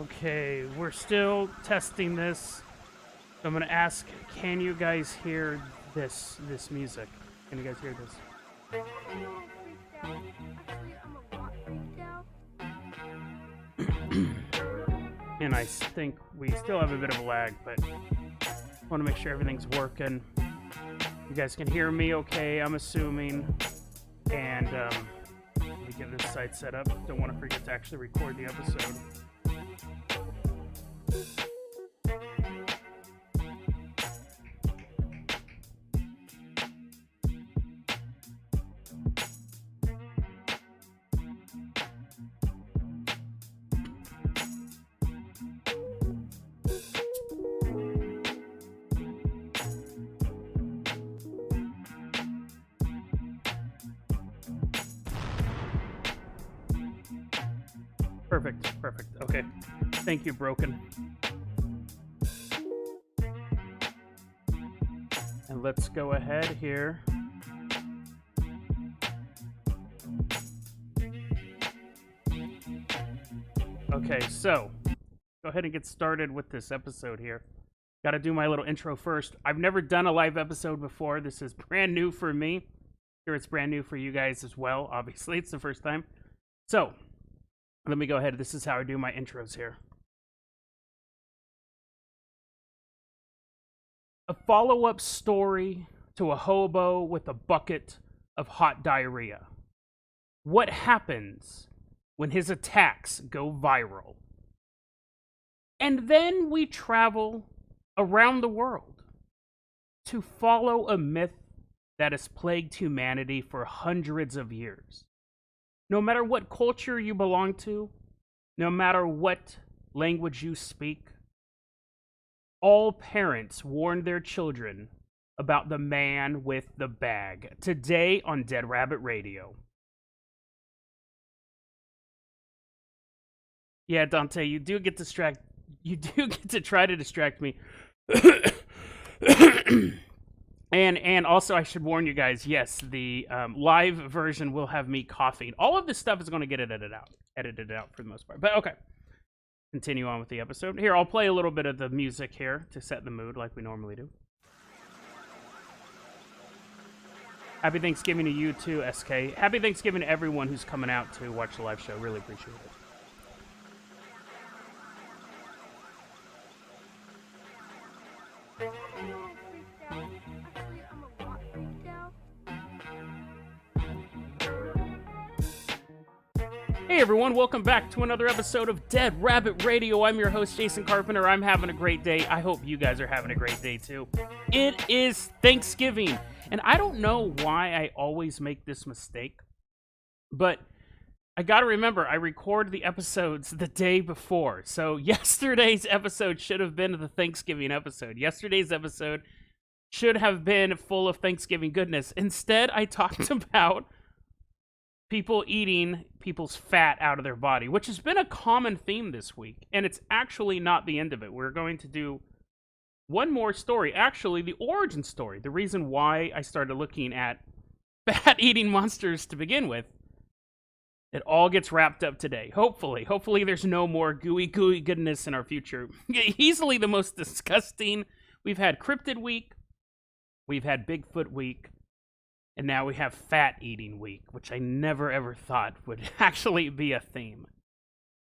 Okay, we're still testing this. So I'm gonna ask, can you guys hear this music? Can you guys hear this? And I think we still have a bit of a lag, but I want to make sure everything's working. You guys can hear me okay, I'm assuming. And let me get this site set up. Don't want to forget to actually record the episode. Perfect. Okay. Thank you, Broken. And let's go ahead here. Okay, so go ahead and get started with this episode here. Got to do my little intro first. I've never done a live episode before. This is brand new for me. Sure, it's brand new for you guys as well. Obviously, it's the first time. So, let me go ahead. This is how I do my intros here. A follow-up story to a hobo with a bucket of hot diarrhea. What happens when his attacks go viral? And then we travel around the world to follow a myth that has plagued humanity for hundreds of years. No matter what culture you belong to, no matter what language you speak, all parents warn their children about the man with the bag. Today on Dead Rabbit Radio. Yeah, Dante, you do get distracted. You do get to try to distract me. And also, I should warn you guys, yes, the live version will have me coughing. All of this stuff is going to get edited out for the most part. But okay, continue on with the episode. Here, I'll play a little bit of the music here to set the mood like we normally do. Happy Thanksgiving to you too, SK. Happy Thanksgiving to everyone who's coming out to watch the live show. Really appreciate it. Hey everyone, welcome back to another episode of Dead Rabbit Radio. I'm your host, Jason Carpenter. I'm having a great day. I hope you guys are having a great day too. It is Thanksgiving, and I don't know why I always make this mistake, but I gotta remember, I record the episodes the day before. So yesterday's episode should have been the Thanksgiving episode. Yesterday's episode should have been full of Thanksgiving goodness. Instead, I talked about people eating people's fat out of their body, which has been a common theme this week. And it's actually not the end of it. We're going to do one more story. Actually, the origin story. The reason why I started looking at fat-eating monsters to begin with. It all gets wrapped up today. Hopefully. Hopefully there's no more gooey goodness in our future. Easily the most disgusting. We've had Cryptid Week. We've had Bigfoot Week. And now we have Fat Eating Week, which I never ever thought would actually be a theme.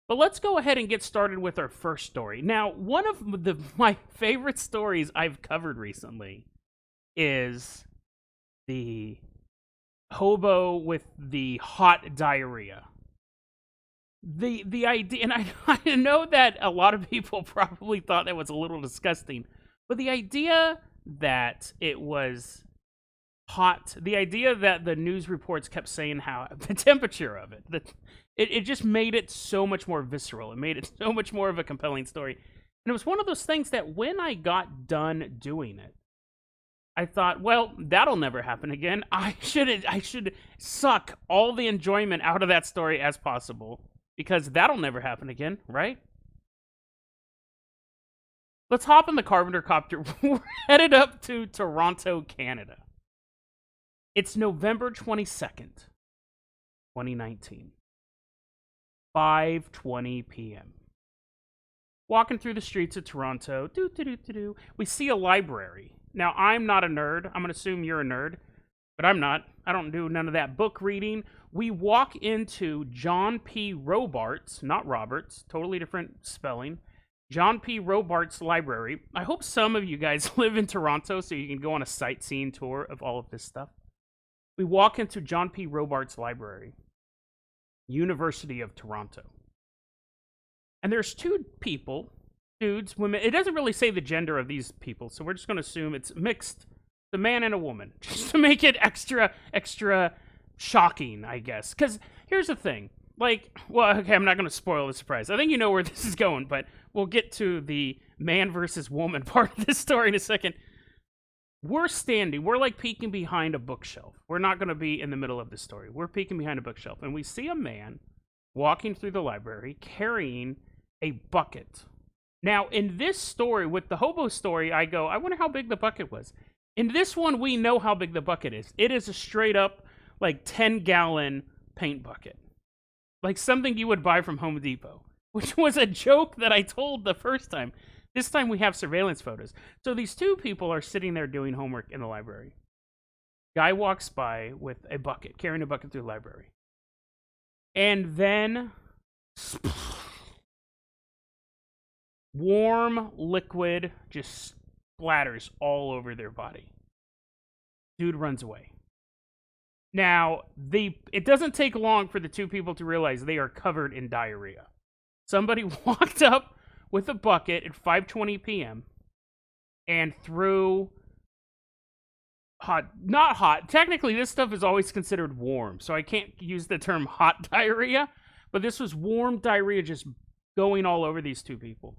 But let's go ahead and get started with our first story. Now, one of my favorite stories I've covered recently is the hobo with the hot diarrhea. The idea, and I know that a lot of people probably thought that was a little disgusting, but the idea that it was hot, the idea that the news reports kept saying how the temperature of it just made it so much more visceral. It made it so much more of a compelling story. And it was one of those things that when I got done doing it, I thought, well, that'll never happen again. I should suck all the enjoyment out of that story as possible, because that'll never happen again, right? Let's hop in the Carpenter Copter. We're headed up to Toronto, Canada. It's November 22nd, 2019. 5:20 p.m. Walking through the streets of Toronto, we see a library. Now, I'm not a nerd. I'm going to assume you're a nerd, but I'm not. I don't do none of that book reading. We walk into John P. Robarts, not Roberts, totally different spelling. John P. Robarts Library. I hope some of you guys live in Toronto so you can go on a sightseeing tour of all of this stuff. We walk into John P. Robarts Library, University of Toronto. And there's two people, dudes, women. It doesn't really say the gender of these people, so we're just going to assume it's mixed. The man and a woman, just to make it extra shocking, I guess. Because here's the thing. Okay, I'm not going to spoil the surprise. I think you know where this is going, but we'll get to the man versus woman part of this story in a second. We're peeking behind a bookshelf. We're not going to be in the middle of the story. We're peeking behind a bookshelf, and we see a man walking through the library carrying a bucket. Now, in this story, with the hobo story, I wonder how big the bucket was. In this one, we know how big the bucket is. It is a straight up, 10-gallon paint bucket. Like something you would buy from Home Depot, which was a joke that I told the first time. This time we have surveillance photos. So these two people are sitting there doing homework in the library. Guy walks by with a bucket, carrying a bucket through the library. And then warm liquid just splatters all over their body. Dude runs away. Now, it doesn't take long for the two people to realize they are covered in diarrhea. Somebody walked up with a bucket at 5:20 p.m. and threw not hot. Technically, this stuff is always considered warm, so I can't use the term hot diarrhea, but this was warm diarrhea just going all over these two people.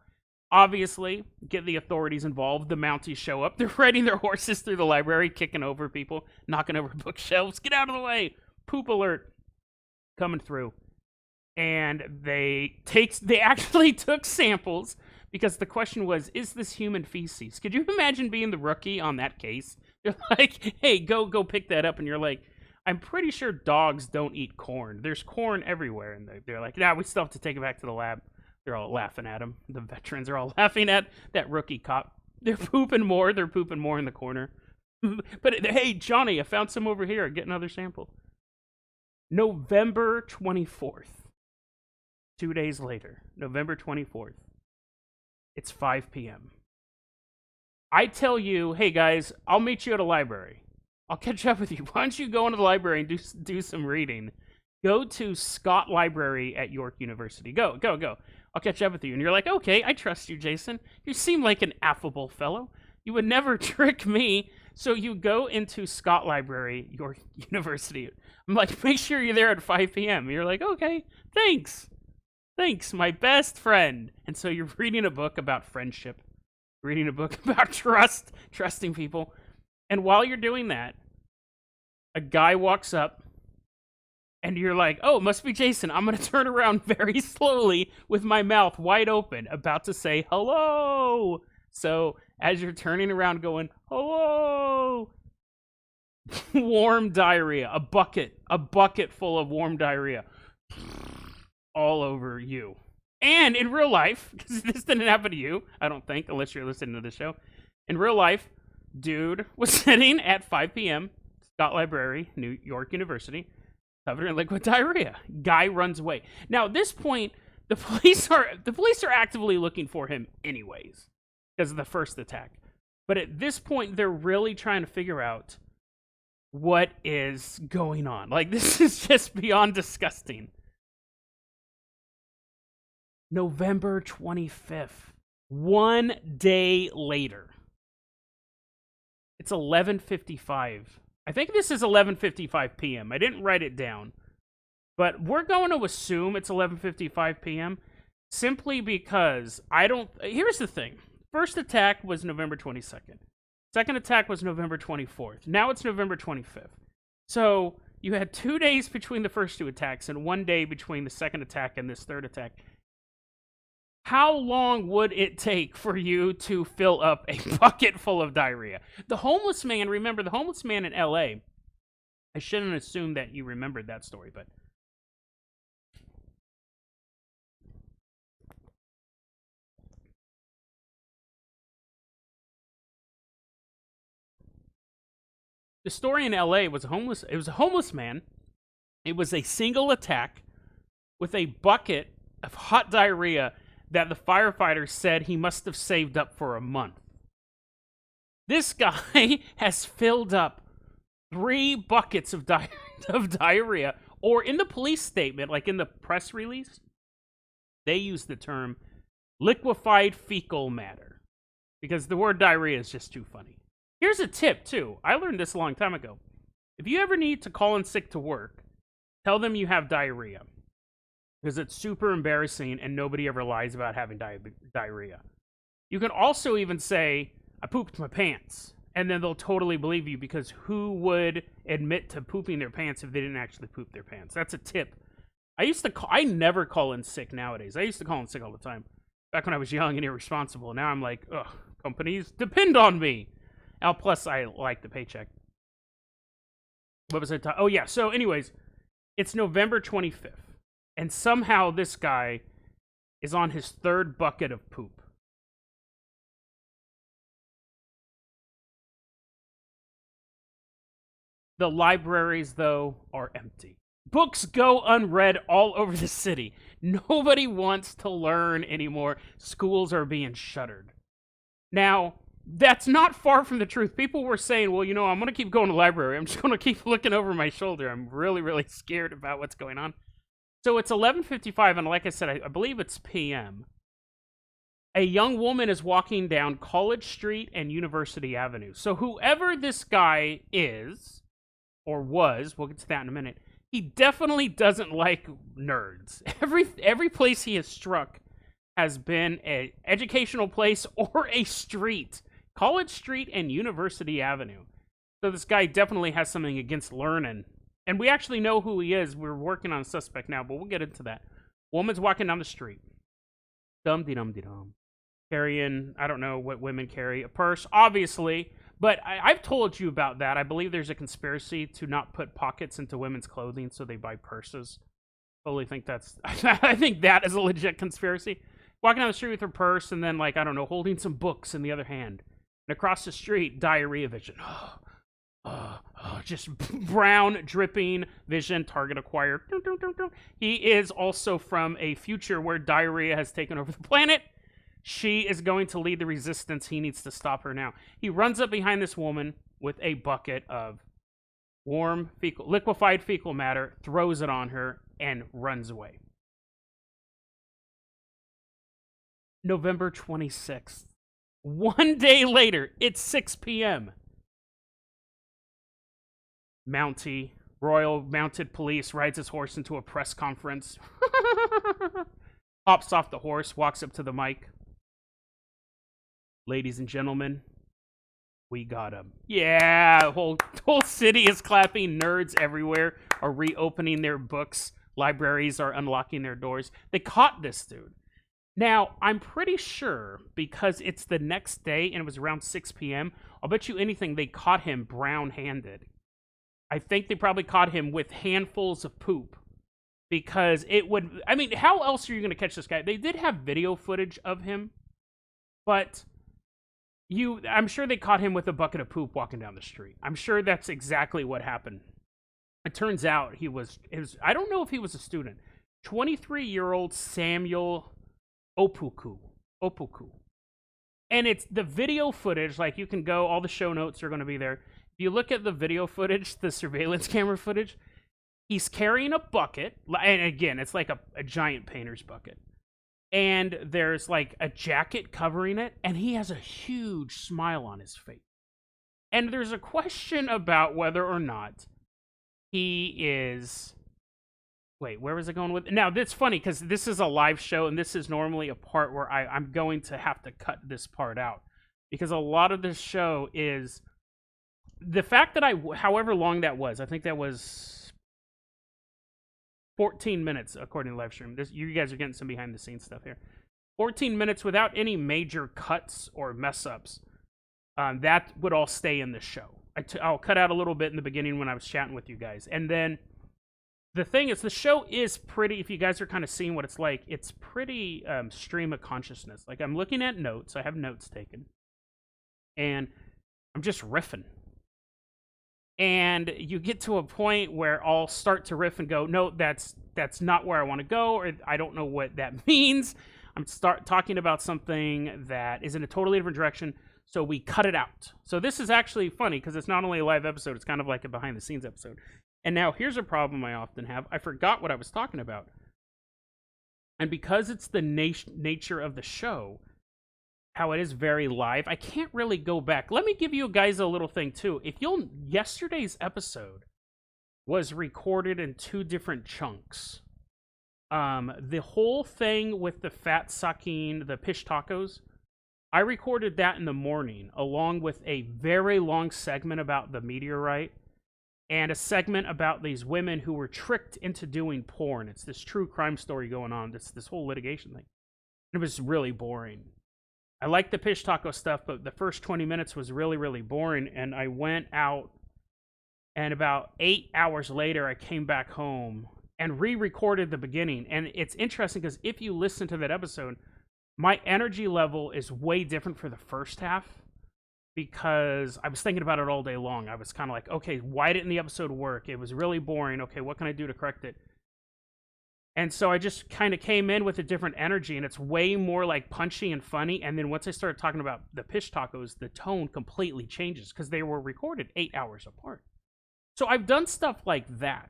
Obviously, get the authorities involved. The Mounties show up. They're riding their horses through the library, kicking over people, knocking over bookshelves. Get out of the way! Poop alert! Coming through. And they actually took samples because the question was, is this human feces? Could you imagine being the rookie on that case? They're like, hey, go pick that up. And you're like, I'm pretty sure dogs don't eat corn. There's corn everywhere. And they're like, nah, we still have to take it back to the lab. They're all laughing at him. The veterans are all laughing at that rookie cop. They're pooping more. They're pooping more in the corner. But hey, Johnny, I found some over here. Get another sample. November 24th. 2 days later. November 24th. It's 5 p.m. I tell you, hey guys, I'll meet you at a library. I'll catch up with you. Why don't you go into the library and do some reading? Go to Scott Library at York University. Go. I'll catch up with you. And you're like, okay, I trust you, Jason. You seem like an affable fellow. You would never trick me. So you go into Scott Library, York University. I'm like, make sure you're there at 5 p.m. You're like, okay, thanks, my best friend. And so you're reading a book about friendship, reading a book about trusting people. And while you're doing that, a guy walks up. And you're like, oh, it must be Jason. I'm going to turn around very slowly with my mouth wide open, about to say hello. So as you're turning around going, hello, warm diarrhea, a bucket full of warm diarrhea all over you. And in real life, because this didn't happen to you, I don't think, unless you're listening to the show. In real life, dude was sitting at 5 p.m., Scott Library, New York University, covered in liquid diarrhea. Guy runs away. Now, at this point, the police are actively looking for him anyways because of the first attack. But at this point, they're really trying to figure out what is going on. Like, this is just beyond disgusting. November 25th. 1 day later. It's 11:55. I think this is 11:55 p.m. I didn't write it down. But we're going to assume it's 11:55 p.m. simply because here's the thing. First attack was November 22nd. Second attack was November 24th. Now it's November 25th. So you had 2 days between the first two attacks and 1 day between the second attack and this third attack. How long would it take for you to fill up a bucket full of diarrhea? The homeless man, remember, the homeless man in L.A., I shouldn't assume that you remembered that story, but The story in LA was it was a homeless man. It was a single attack with a bucket of hot diarrhea that the firefighters said he must have saved up for a month. This guy has filled up 3 buckets of diarrhea, or in the police statement, like in the press release, they use the term liquefied fecal matter because the word diarrhea is just too funny. Here's a tip, too. I learned this a long time ago. If you ever need to call in sick to work, tell them you have diarrhea because it's super embarrassing and nobody ever lies about having diarrhea. You can also even say, I pooped my pants, and then they'll totally believe you because who would admit to pooping their pants if they didn't actually poop their pants? That's a tip. I never call in sick nowadays. I used to call in sick all the time. Back when I was young and irresponsible. Now I'm like, ugh, companies depend on me. Now, plus I like the paycheck. What was I talking? Oh, yeah. So anyways, it's November 25th. And somehow this guy is on his 3rd bucket of poop. The libraries, though, are empty. Books go unread all over the city. Nobody wants to learn anymore. Schools are being shuttered. Now, that's not far from the truth. People were saying, well, I'm going to keep going to the library. I'm just going to keep looking over my shoulder. I'm really, really scared about what's going on. So it's 11:55, and like I said, I believe it's p.m. A young woman is walking down College Street and University Avenue. So whoever this guy is, or was, we'll get to that in a minute, he definitely doesn't like nerds. Every place he has struck has been an educational place or a street. College Street and University Avenue. So this guy definitely has something against learning. And we actually know who he is. We're working on a suspect now, but we'll get into that. Woman's walking down the street. Dum-de-dum-de-dum. Carrying, I don't know what women carry, a purse, obviously. But I've told you about that. I believe there's a conspiracy to not put pockets into women's clothing so they buy purses. Totally think that's... I think that is a legit conspiracy. Walking down the street with her purse and then, like, I don't know, holding some books in the other hand. And across the street, diarrhea vision. Just brown, dripping vision, target acquired. He is also from a future where diarrhea has taken over the planet. She is going to lead the resistance. He needs to stop her now. He runs up behind this woman with a bucket of warm, liquefied fecal matter, throws it on her, and runs away. November 26th. 1 day later, it's 6 p.m. Mountie, Royal Mounted Police, rides his horse into a press conference. Hops off the horse, walks up to the mic. Ladies and gentlemen, we got him. Yeah, whole city is clapping. Nerds everywhere are reopening their books. Libraries are unlocking their doors. They caught this dude. Now, I'm pretty sure, because it's the next day and it was around 6 p.m., I'll bet you anything they caught him brown-handed. I think they probably caught him with handfuls of poop. Because it would... I mean, how else are you going to catch this guy? They did have video footage of him, but... I'm sure they caught him with a bucket of poop walking down the street. I'm sure that's exactly what happened. It turns out he was I don't know if he was a student. 23-year-old Samuel Opoku. And it's the video footage, like you can go, all the show notes are going to be there. If you look at the video footage, the surveillance camera footage, he's carrying a bucket. And again, it's like a giant painter's bucket. And there's like a jacket covering it, and he has a huge smile on his face. And there's a question about whether or not he is... Wait, where was I going with it? Now, that's funny, because this is a live show, and this is normally a part where I'm going to have to cut this part out. Because a lot of this show is... The fact that however long that was, I think that was... 14 minutes, according to live stream. You guys are getting some behind-the-scenes stuff here. 14 minutes without any major cuts or mess-ups. That would all stay in the show. I'll cut out a little bit in the beginning when I was chatting with you guys. And then, the thing is, the show is pretty, if you guys are kind of seeing what it's like, it's pretty stream of consciousness. Like, I'm looking at notes. I have notes taken. And I'm just riffing. and you get to a point where I'll start to riff and go, no, that's not where I want to go, or I don't know what that means. I'm start talking about something that is in a totally different direction, so we cut it out. So this is actually funny because it's not only a live episode, it's kind of like a behind the scenes episode. And now here's a problem I often have. I forgot what I was talking about. And because it's the nature of the show, how it is very live, I can't really go back. Let me give you guys a little thing too. Yesterday's episode was recorded in 2 different chunks. The whole thing with the fat sucking, the pish tacos, I recorded that in the morning, along with a very long segment about the meteorite, and a segment about these women who were tricked into doing porn. It's this true crime story going on, this whole litigation thing. It was really boring. I like the pish taco stuff, but the first 20 minutes was really, really boring, and I went out, and about 8 hours later, I came back home and re-recorded the beginning. And it's interesting because if you listen to that episode, my energy level is way different for the first half because I was thinking about it all day long. I was kind of like, okay, why didn't the episode work? It was really boring. Okay, what can I do to correct it? And so I just kind of came in with a different energy, and it's way more like punchy and funny. And then once I started talking about the pish tacos, the tone completely changes because they were recorded 8 hours apart. So I've done stuff like that.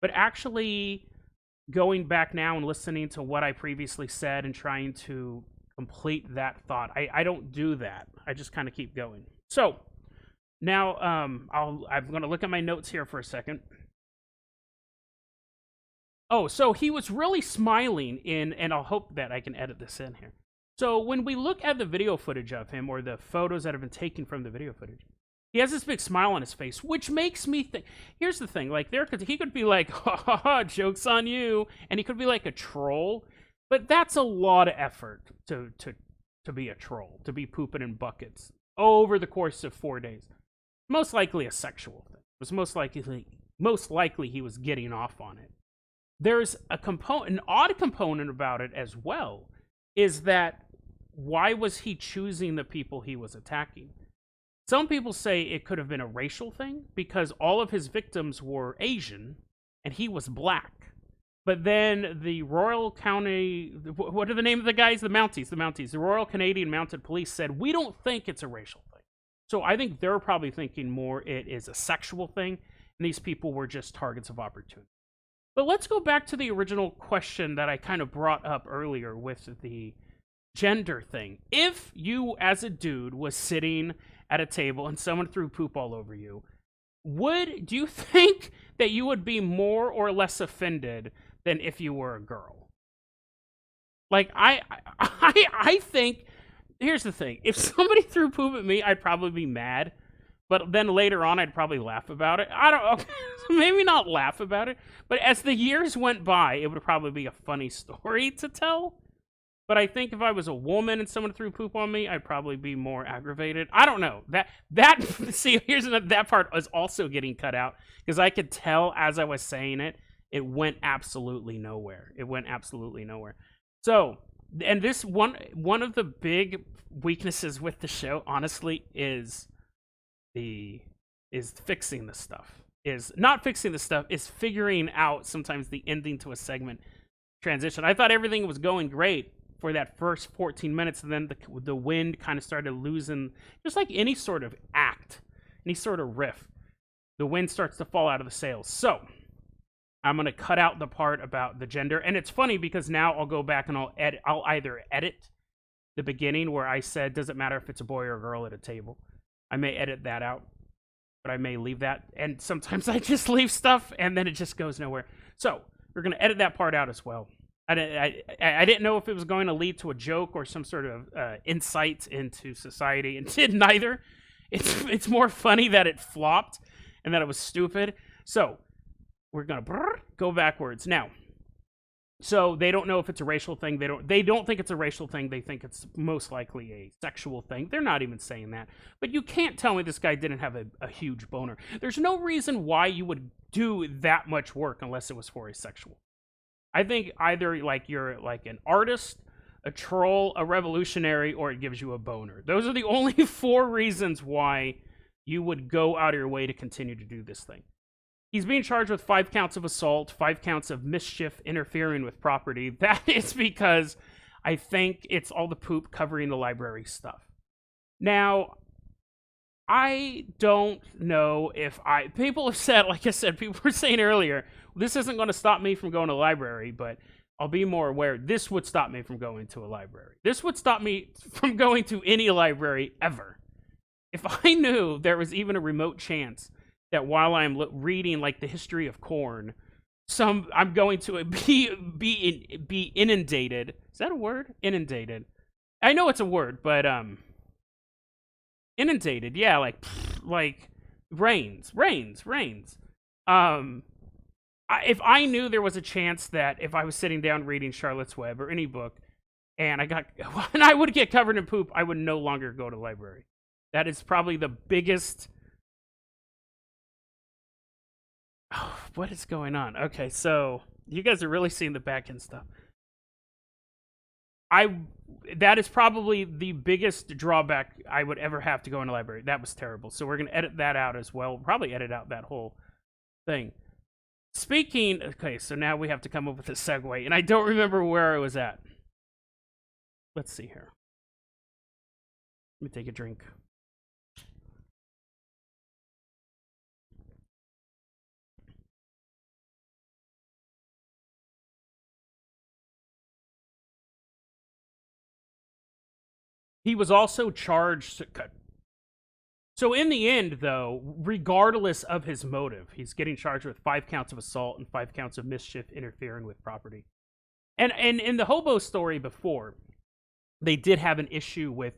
But actually going back now and listening to what I previously said and trying to complete that thought, I don't do that. I just kind of keep going. So now I'm going to look at my notes here for a second. Oh, so he was really smiling and I'll hope that I can edit this in here. So when we look at the video footage of him, or the photos that have been taken from the video footage, he has this big smile on his face, which makes me think. Here's the thing: like he could be like, "Ha ha ha, joke's on you," and he could be like a troll, but that's a lot of effort to be a troll, to be pooping in buckets over the course of 4 days. Most likely a sexual thing. It was most likely he was getting off on it. There's an odd component about it as well, is that why was he choosing the people he was attacking? Some people say it could have been a racial thing because all of his victims were Asian and he was black. But then the Royal County, what are the name of the guys? The Mounties. The Royal Canadian Mounted Police said, we don't think it's a racial thing. So I think they're probably thinking more it is a sexual thing, and these people were just targets of opportunity. But let's go back to the original question that I kind of brought up earlier with the gender thing. If you, as a dude, was sitting at a table and someone threw poop all over you, do you think that you would be more or less offended than if you were a girl? Like, I think, here's the thing. If somebody threw poop at me, I'd probably be mad. But then later on, I'd probably laugh about it. I don't know. Maybe not laugh about it. But as the years went by, it would probably be a funny story to tell. But I think if I was a woman and someone threw poop on me, I'd probably be more aggravated. I don't know. See, that part was also getting cut out because I could tell as I was saying it, it went absolutely nowhere. So, and this one of the big weaknesses with the show, honestly, is fixing the stuff. Is not fixing the stuff, is figuring out sometimes the ending to a segment transition. I thought everything was going great for that first 14 minutes, and then the wind kind of started losing, just like any sort of act, any sort of riff. The wind starts to fall out of the sails. So I'm going to cut out the part about the gender. And it's funny because now I'll go back and I'll either edit the beginning where I said, does it matter if it's a boy or a girl at a table? I may edit that out, but I may leave that. And sometimes I just leave stuff and then it just goes nowhere. So we're going to edit that part out as well. I didn't know if it was going to lead to a joke or some sort of insight into society, and did neither. It's more funny that it flopped and that it was stupid. So we're gonna go backwards now. So they don't know if it's a racial thing. They don't think it's a racial thing. They think it's most likely a sexual thing. They're not even saying that. But you can't tell me this guy didn't have a huge boner. There's no reason why you would do that much work unless it was for a sexual. I think either like you're like an artist, a troll, a revolutionary, or it gives you a boner. Those are the only 4 reasons why you would go out of your way to continue to do this thing. He's being charged with 5 counts of assault, 5 counts of mischief, interfering with property. That is because I think it's all the poop covering the library stuff. Now, I don't know if people have said, like I said, people were saying earlier, this isn't going to stop me from going to the library, but I'll be more aware. This would stop me from going to a library. This would stop me from going to any library ever. If I knew there was even a remote chance that while I'm reading like the history of corn, I'm going to be inundated. Is that a word? Inundated. I know it's a word, but inundated. Yeah, like rains. If I knew there was a chance that if I was sitting down reading Charlotte's Web or any book, and I would get covered in poop, I would no longer go to the library. That is probably the biggest. Oh, what is going on? Okay, so you guys are really seeing the back end stuff. That is probably the biggest drawback I would ever have to go in a library. That was terrible. So we're gonna edit that out as well. Probably edit out that whole thing. Okay, so now we have to come up with a segue, and I don't remember where I was at. Let's see here. Let me take a drink. He was also charged. So in the end, though, regardless of his motive, he's getting charged with 5 counts of assault and 5 counts of mischief interfering with property. And in the hobo story before, they did have an issue with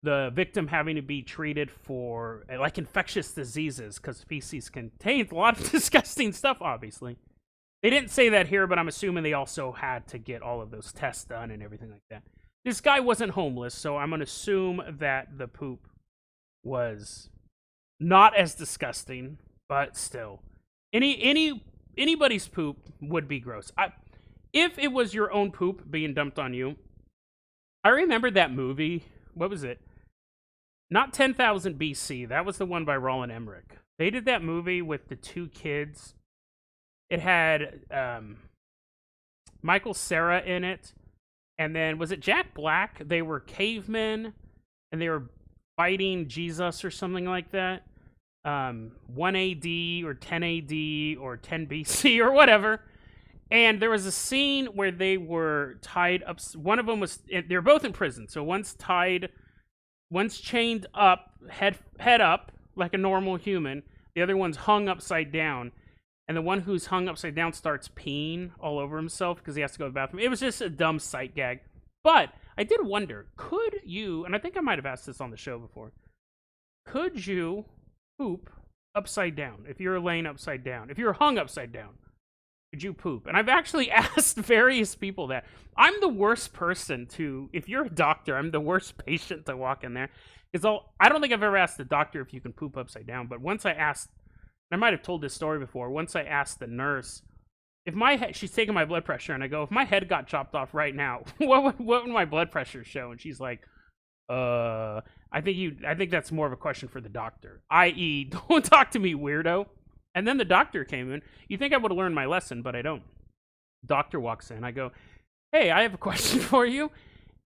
the victim having to be treated for like infectious diseases because feces contains a lot of disgusting stuff, obviously. They didn't say that here, but I'm assuming they also had to get all of those tests done and everything like that. This guy wasn't homeless, so I'm going to assume that the poop was not as disgusting, but still. Anybody's poop would be gross. If it was your own poop being dumped on you, I remember that movie. What was it? Not 10,000 BC. That was the one by Roland Emmerich. They did that movie with the 2 kids. It had Michael Cera in it. And then, was it Jack Black? They were cavemen, and they were fighting Jesus or something like that. 1 AD or 10 AD or 10 BC or whatever. And there was a scene where they were tied up. One of them was, they were both in prison. So one's chained up, head up, like a normal human. The other one's hung upside down. And the one who's hung upside down starts peeing all over himself because he has to go to the bathroom. It was just a dumb sight gag. But I did wonder, could you, and I think I might have asked this on the show before, could you poop upside down if you're laying upside down? If you're hung upside down, could you poop? And I've actually asked various people that. I'm the worst person to, if you're a doctor, I'm the worst patient to walk in there. I don't think I've ever asked the doctor if you can poop upside down, but once I asked, I might have told this story before. Once I asked the nurse, if my head, she's taking my blood pressure, and I go, if my head got chopped off right now, what would my blood pressure show? And she's like, I think that's more of a question for the doctor. I.e., don't talk to me, weirdo. And then the doctor came in. You think I would have learned my lesson, but I don't. Doctor walks in. I go, hey, I have a question for you.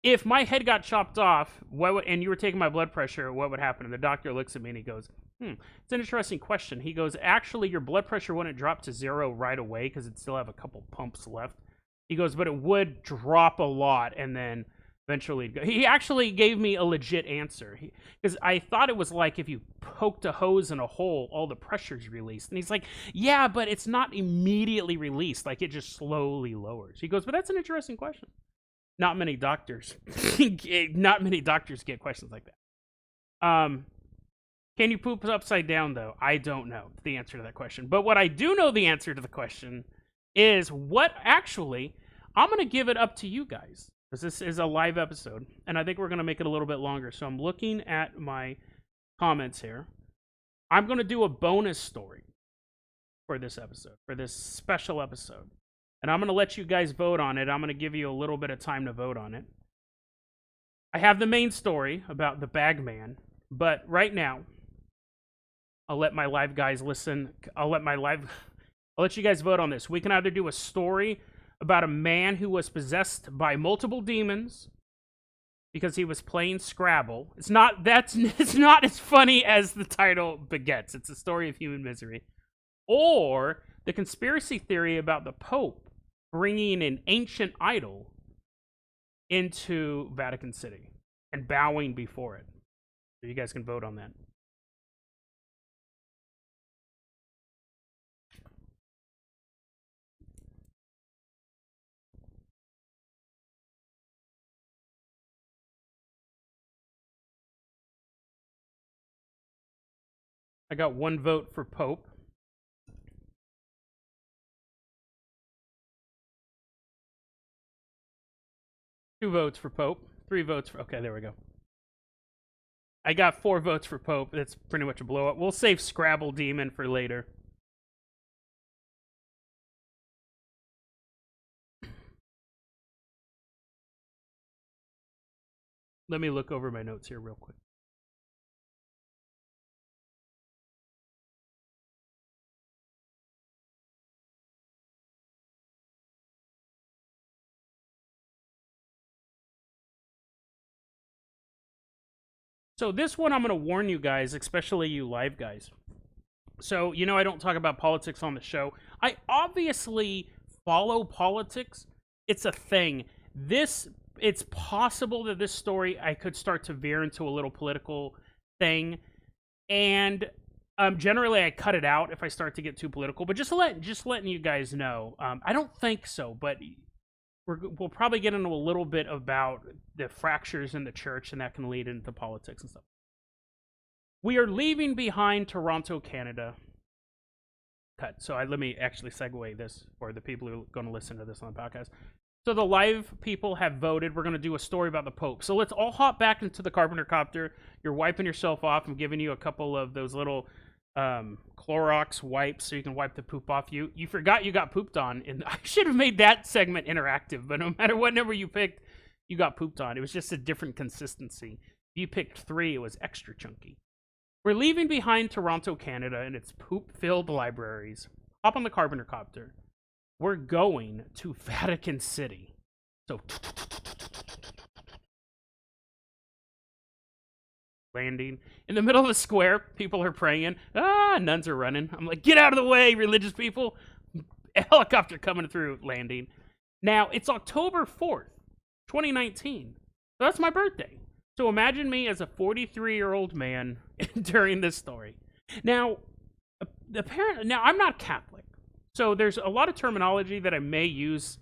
If my head got chopped off, and you were taking my blood pressure, what would happen? And the doctor looks at me and he goes, it's an interesting question. He goes, actually, your blood pressure wouldn't drop to 0 right away because it'd still have a couple pumps left. He goes, but it would drop a lot and then eventually go. He actually gave me a legit answer because I thought it was like if you poked a hose in a hole, all the pressure's released. And he's like, yeah, but it's not immediately released. Like it just slowly lowers. He goes, but that's an interesting question. Not many doctors get questions like that. Can you poop upside down, though? I don't know the answer to that question. But what I do know the answer to the question is I'm going to give it up to you guys. Because this is a live episode, and I think we're going to make it a little bit longer. So I'm looking at my comments here. I'm going to do a bonus story for this episode, for this special episode. And I'm going to let you guys vote on it. I'm going to give you a little bit of time to vote on it. I have the main story about the Bagman, but right now, I'll let my live guys listen. I'll let you guys vote on this. We can either do a story about a man who was possessed by multiple demons because he was playing Scrabble. It's not as funny as the title begets. It's a story of human misery. Or the conspiracy theory about the Pope bringing an ancient idol into Vatican City and bowing before it. So you guys can vote on that. I got 1 vote for Pope. Two votes for Pope. 3 votes for... Okay, there we go. I got 4 votes for Pope. That's pretty much a blowout. We'll save Scrabble Demon for later. Let me look over my notes here real quick. So this one I'm going to warn you guys, especially you live guys. So, you know, I don't talk about politics on the show. I obviously follow politics. It's a thing. It's possible that this story I could start to veer into a little political thing. And generally I cut it out if I start to get too political. But just letting you guys know. I don't think so, but we'll probably get into a little bit about the fractures in the church, and that can lead into politics and stuff. We are leaving behind Toronto, Canada. Cut. So let me actually segue this for the people who are going to listen to this on the podcast. So the live people have voted. We're going to do a story about the Pope. So let's all hop back into the Carpenter Copter. You're wiping yourself off. I'm giving you a couple of those little Clorox wipes so you can wipe the poop off you. You forgot you got pooped on, and I should have made that segment interactive, but no matter what number you picked, you got pooped on. It was just a different consistency. If you picked 3, it was extra chunky. We're leaving behind Toronto, Canada, and its poop-filled libraries. Hop on the Carpenter Copter. We're going to Vatican City. So, landing in the middle of the square. People are praying. Nuns are running. I'm like, get out of the way, religious people. A helicopter coming through. Landing. Now, it's October 4th, 2019. So that's my birthday. So imagine me as a 43-year-old man during this story. Now, apparently, now I'm not Catholic. So there's a lot of terminology that I may use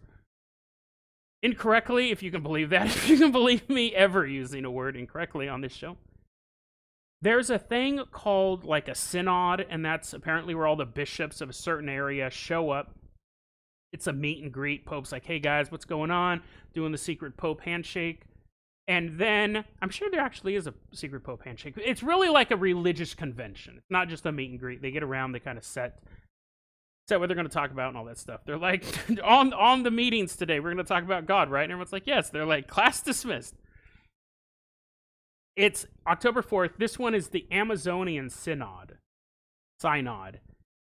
incorrectly, if you can believe that. If you can believe me ever using a word incorrectly on this show. There's a thing called like a synod, and that's apparently where all the bishops of a certain area show up. It's a meet and greet. Pope's like, hey guys, what's going on? Doing the secret Pope handshake. And then, I'm sure there actually is a secret Pope handshake. It's really like a religious convention. It's not just a meet and greet. They get around, they kind of set what they're going to talk about and all that stuff. They're like, on the meetings today, we're going to talk about God, right? And everyone's like, yes. They're like, class dismissed. It's October 4th. This one is the Amazonian Synod.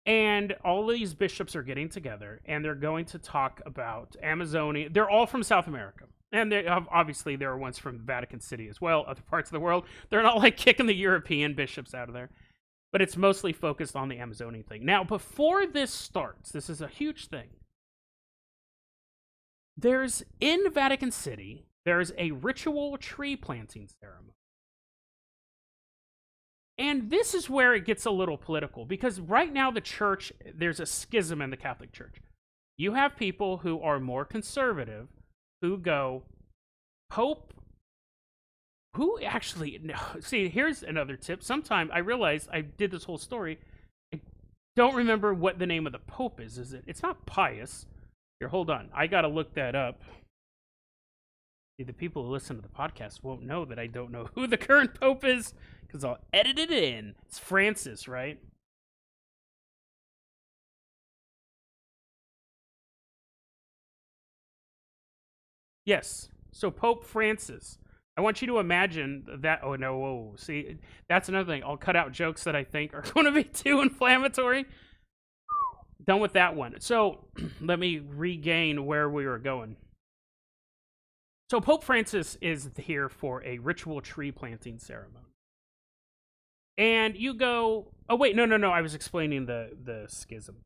And all these bishops are getting together, and they're going to talk about Amazonia. They're all from South America. And obviously there are ones from Vatican City as well, other parts of the world. They're not like kicking the European bishops out of there. But it's mostly focused on the Amazonian thing. Now, before this starts, this is a huge thing. In Vatican City, there's a ritual tree planting ceremony. And this is where it gets a little political, because right now the church, there's a schism in the Catholic Church. You have people who are more conservative, who go, Pope, who actually, no, see, here's another tip. Sometime I realized I did this whole story. I don't remember what the name of the Pope is. It's not Pius. Here, hold on. I got to look that up. See, the people who listen to the podcast won't know that I don't know who the current Pope is, because I'll edit it in. It's Francis, right? Yes. So Pope Francis. I want you to imagine that. Oh, no. Whoa. See, that's another thing. I'll cut out jokes that I think are going to be too inflammatory. Done with that one. So let me regain where we were going. So Pope Francis is here for a ritual tree planting ceremony. And you go, oh, wait, no. I was explaining the schism.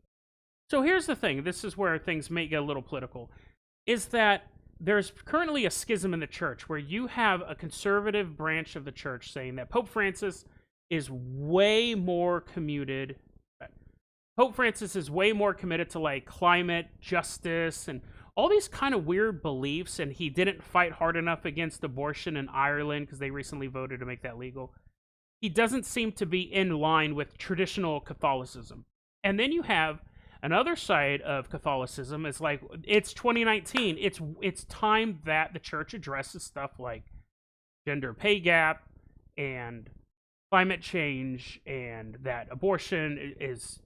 So here's the thing. This is where things may get a little political. Is that there's currently a schism in the church where you have a conservative branch of the church saying that Pope Francis is way more committed. Pope Francis is way more committed to like climate justice and all these kind of weird beliefs, and he didn't fight hard enough against abortion in Ireland because they recently voted to make that legal. He doesn't seem to be in line with traditional Catholicism. And then you have another side of Catholicism is like, it's 2019. It's time that the church addresses stuff like gender pay gap and climate change, and that abortion is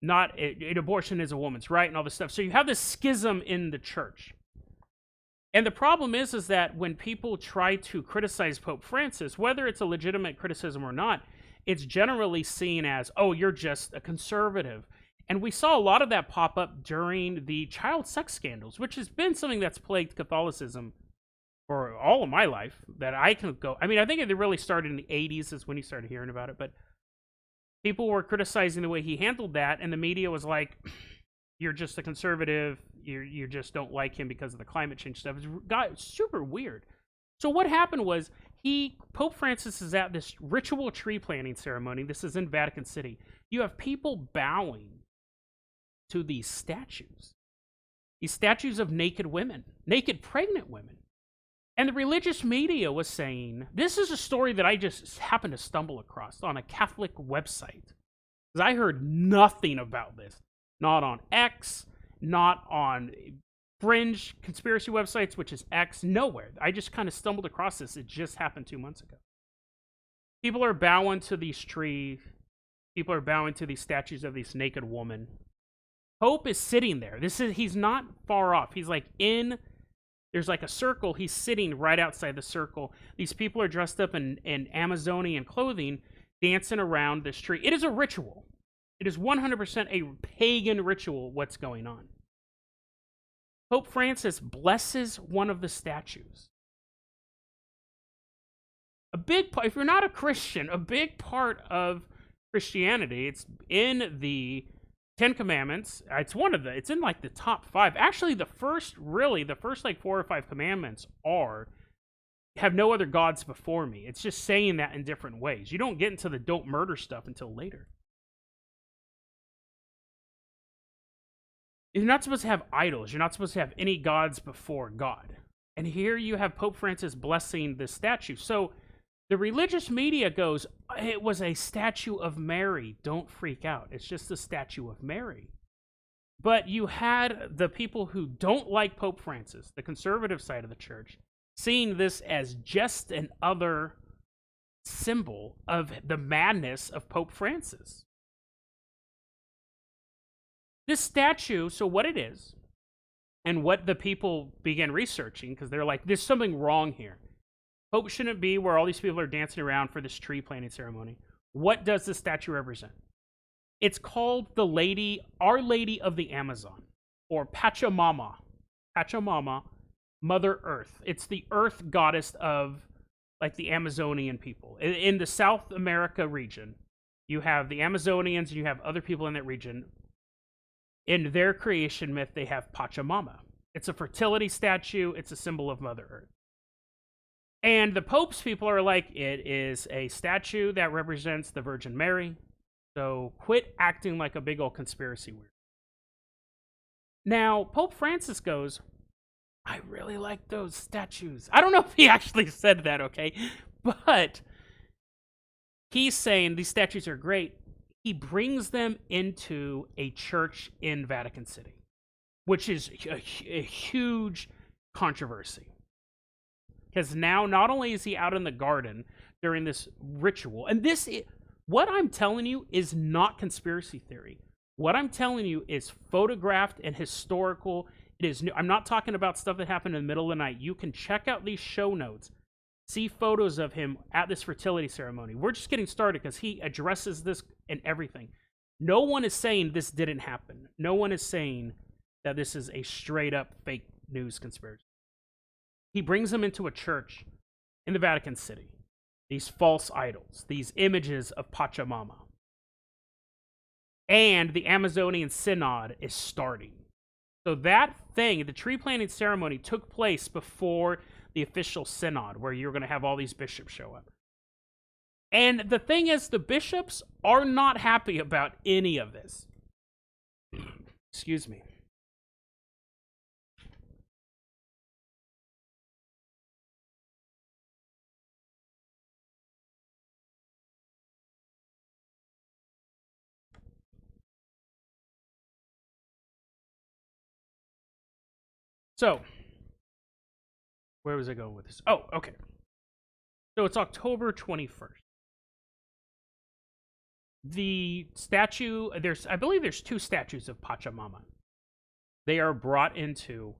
not abortion is a woman's right and all this stuff. So you have this schism in the church. And the problem is that when people try to criticize Pope Francis, whether it's a legitimate criticism or not, it's generally seen as, oh, you're just a conservative. And we saw a lot of that pop up during the child sex scandals, which has been something that's plagued Catholicism for all of my life that I can go. I mean, I think it really started in the 80s is when you started hearing about it, but people were criticizing the way he handled that, and the media was like, you're just a conservative, you just don't like him because of the climate change stuff. It got super weird. So what happened was, Pope Francis is at this ritual tree planting ceremony. This is in Vatican City. You have people bowing to these statues of naked women, naked pregnant women. And the religious media was saying, this is a story that I just happened to stumble across on a Catholic website. Because I heard nothing about this. Not on X, not on fringe conspiracy websites, which is X, nowhere. I just kind of stumbled across this. It just happened 2 months ago. People are bowing to these trees. People are bowing to these statues of these naked women. Pope is sitting there. He's not far off. He's like there's like a circle. He's sitting right outside the circle. These people are dressed up in Amazonian clothing, dancing around this tree. It is a ritual. It is 100% a pagan ritual, what's going on. Pope Francis blesses one of the statues. If you're not a Christian, a big part of Christianity, it's in the Ten Commandments. It's in like the top 5. Actually, the first like 4 or 5 commandments are, have no other gods before me. It's just saying that in different ways. You don't get into the don't murder stuff until later. You're not supposed to have idols. You're not supposed to have any gods before God. And here you have Pope Francis blessing this statue. So the religious media goes, it was a statue of Mary. Don't freak out. It's just a statue of Mary. But you had the people who don't like Pope Francis, the conservative side of the church, seeing this as just another symbol of the madness of Pope Francis. This statue, so what it is, and what the people began researching, because they're like, there's something wrong here. Pope shouldn't be where all these people are dancing around for this tree planting ceremony. What does the statue represent? It's called Our Lady of the Amazon, or Pachamama. Pachamama, Mother Earth. It's the earth goddess of like the Amazonian people. In the South America region, you have the Amazonians and you have other people in that region. In their creation myth, they have Pachamama. It's a fertility statue. It's a symbol of Mother Earth. And the Pope's people are like, it is a statue that represents the Virgin Mary. So quit acting like a big old conspiracy weird. Now, Pope Francis goes, I really like those statues. I don't know if he actually said that, okay? But he's saying these statues are great. He brings them into a church in Vatican City, which is a huge controversy. Because now, not only is he out in the garden during this ritual, and what I'm telling you is not conspiracy theory. What I'm telling you is photographed and historical. It is new. I'm not talking about stuff that happened in the middle of the night. You can check out these show notes. see photos of him at this fertility ceremony. We're just getting started because he addresses this and everything. No one is saying this didn't happen. No one is saying that this is a straight up fake news conspiracy. He brings them into a church in the Vatican City. These false idols, these images of Pachamama. And the Amazonian Synod is starting. So that thing, the tree planting ceremony, took place before the official synod, where you're going to have all these bishops show up. And the thing is, the bishops are not happy about any of this. Excuse me. So, where was I going with this? Oh, okay. So it's October 21st. The statue, I believe there's 2 statues of Pachamama. They are brought into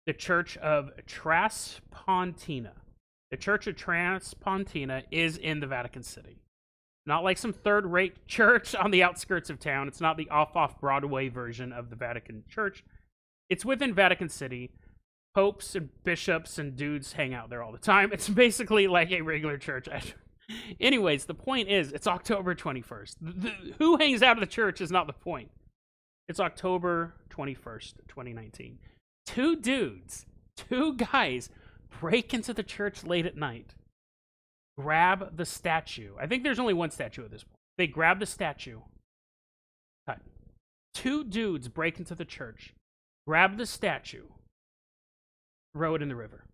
the Church of Traspontina. The Church of Traspontina is in the Vatican City. Not like some third-rate church on the outskirts of town. It's not the off-Broadway version of the Vatican Church. It's within Vatican City. Popes and bishops and dudes hang out there all the time. It's basically like a regular church. Anyways, the point is, it's October 21st. Who hangs out at the church is not the point. It's October 21st, 2019. 2 dudes, 2 guys, break into the church late at night, grab the statue. I think there's only 1 statue at this point. They grab the statue. Cut. 2 dudes break into the church, grab the statue, throw it in the river.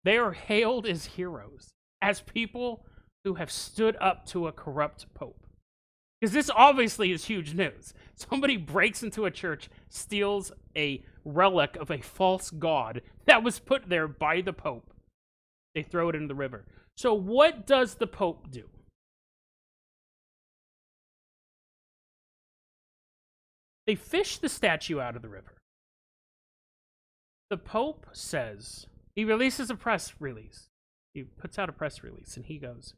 They are hailed as heroes, as people who have stood up to a corrupt pope. Because this obviously is huge news. Somebody breaks into a church, steals a relic of a false god that was put there by the pope. They throw it in the river. So what does the pope do? They fish the statue out of the river. The Pope says, he releases a press release. He puts out a press release and he goes,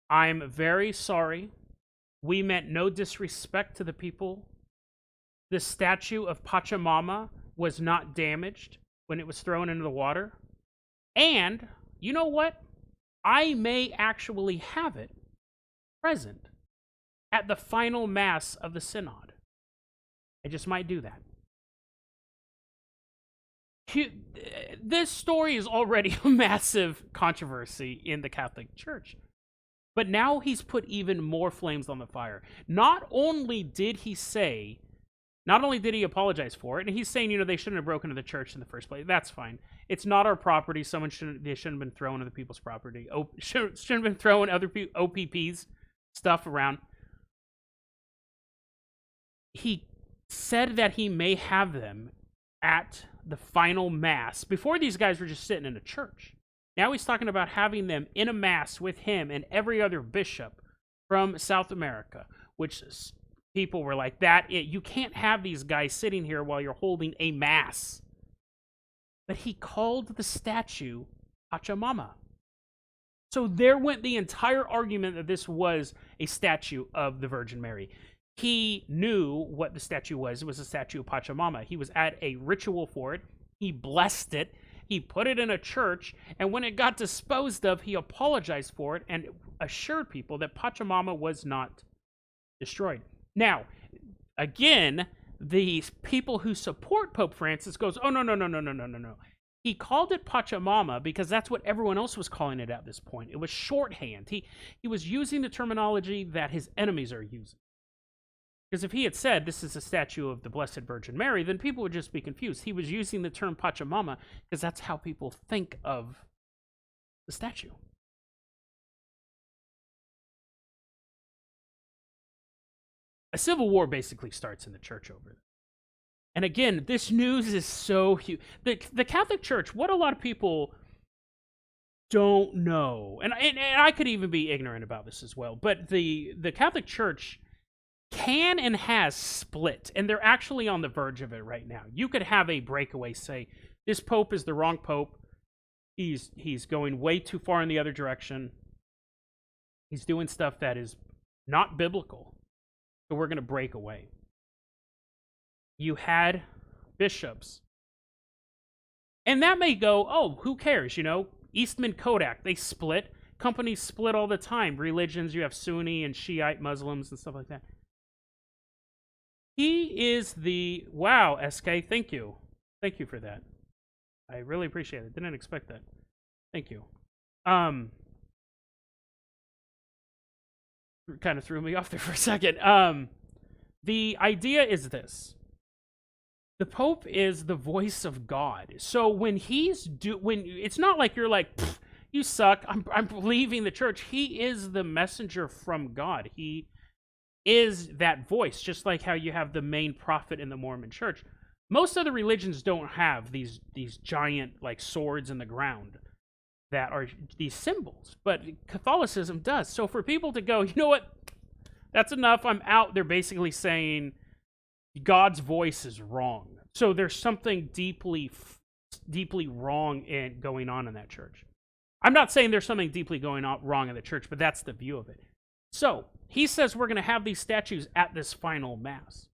"I'm very sorry. We meant no disrespect to the people. The statue of Pachamama was not damaged when it was thrown into the water. And, you know what? I may actually have it present at the final mass of the synod. I just might do that." This story is already a massive controversy in the Catholic Church. But now he's put even more flames on the fire. Not only did he apologize for it, and he's saying, they shouldn't have broken into the church in the first place. That's fine. It's not our property. They shouldn't have been throwing other people's property. Shouldn't have been throwing other OPP's stuff around. He said that he may have them at the final mass. Before, these guys were just sitting in a church. Now he's talking about having them in a mass with him and every other bishop from South America, which people were like, you can't have these guys sitting here while you're holding a mass. But he called the statue Pachamama. So there went the entire argument that this was a statue of the Virgin Mary. He knew what the statue was. It was a statue of Pachamama. He was at a ritual for it. He blessed it. He put it in a church. And when it got disposed of, he apologized for it and assured people that Pachamama was not destroyed. Now, again, the people who support Pope Francis goes, "Oh, no. He called it Pachamama because that's what everyone else was calling it at this point. It was shorthand. He was using the terminology that his enemies are using. Because if he had said this is a statue of the Blessed Virgin Mary, then people would just be confused. He was using the term Pachamama because that's how people think of the statue. A civil war basically starts in the church over it. And again, this news is so huge. The Catholic Church, what a lot of people don't know, and I could even be ignorant about this as well, but the Catholic Church can and has split, and they're actually on the verge of it right now. You could have a breakaway, say, This pope is the wrong pope. He's going way too far in the other direction. He's doing stuff that is not biblical. So we're going to break away. You had bishops. And that may go, oh, who cares, you know? Eastman Kodak, they split. Companies split all the time. Religions, you have Sunni and Shiite Muslims and stuff like that. He is the... Wow, SK, thank you. Thank you for that. I really appreciate it. Didn't expect that. Thank you. Kind of threw me off there for a second. The idea is this. The Pope is the voice of God. So when it's not like you're like, you suck, I'm leaving the church. He is the messenger from God. He is that voice, just like how you have the main prophet in the Mormon church. Most other religions don't have these giant like swords in the ground that are these symbols, but Catholicism does. So for people to go, you know what, that's enough, I'm out, they're basically saying God's voice is wrong. So there's something deeply wrong going on in that church. I'm not saying there's something deeply going on wrong in the church, but that's the view of it. So he says we're going to have these statues at this final mass.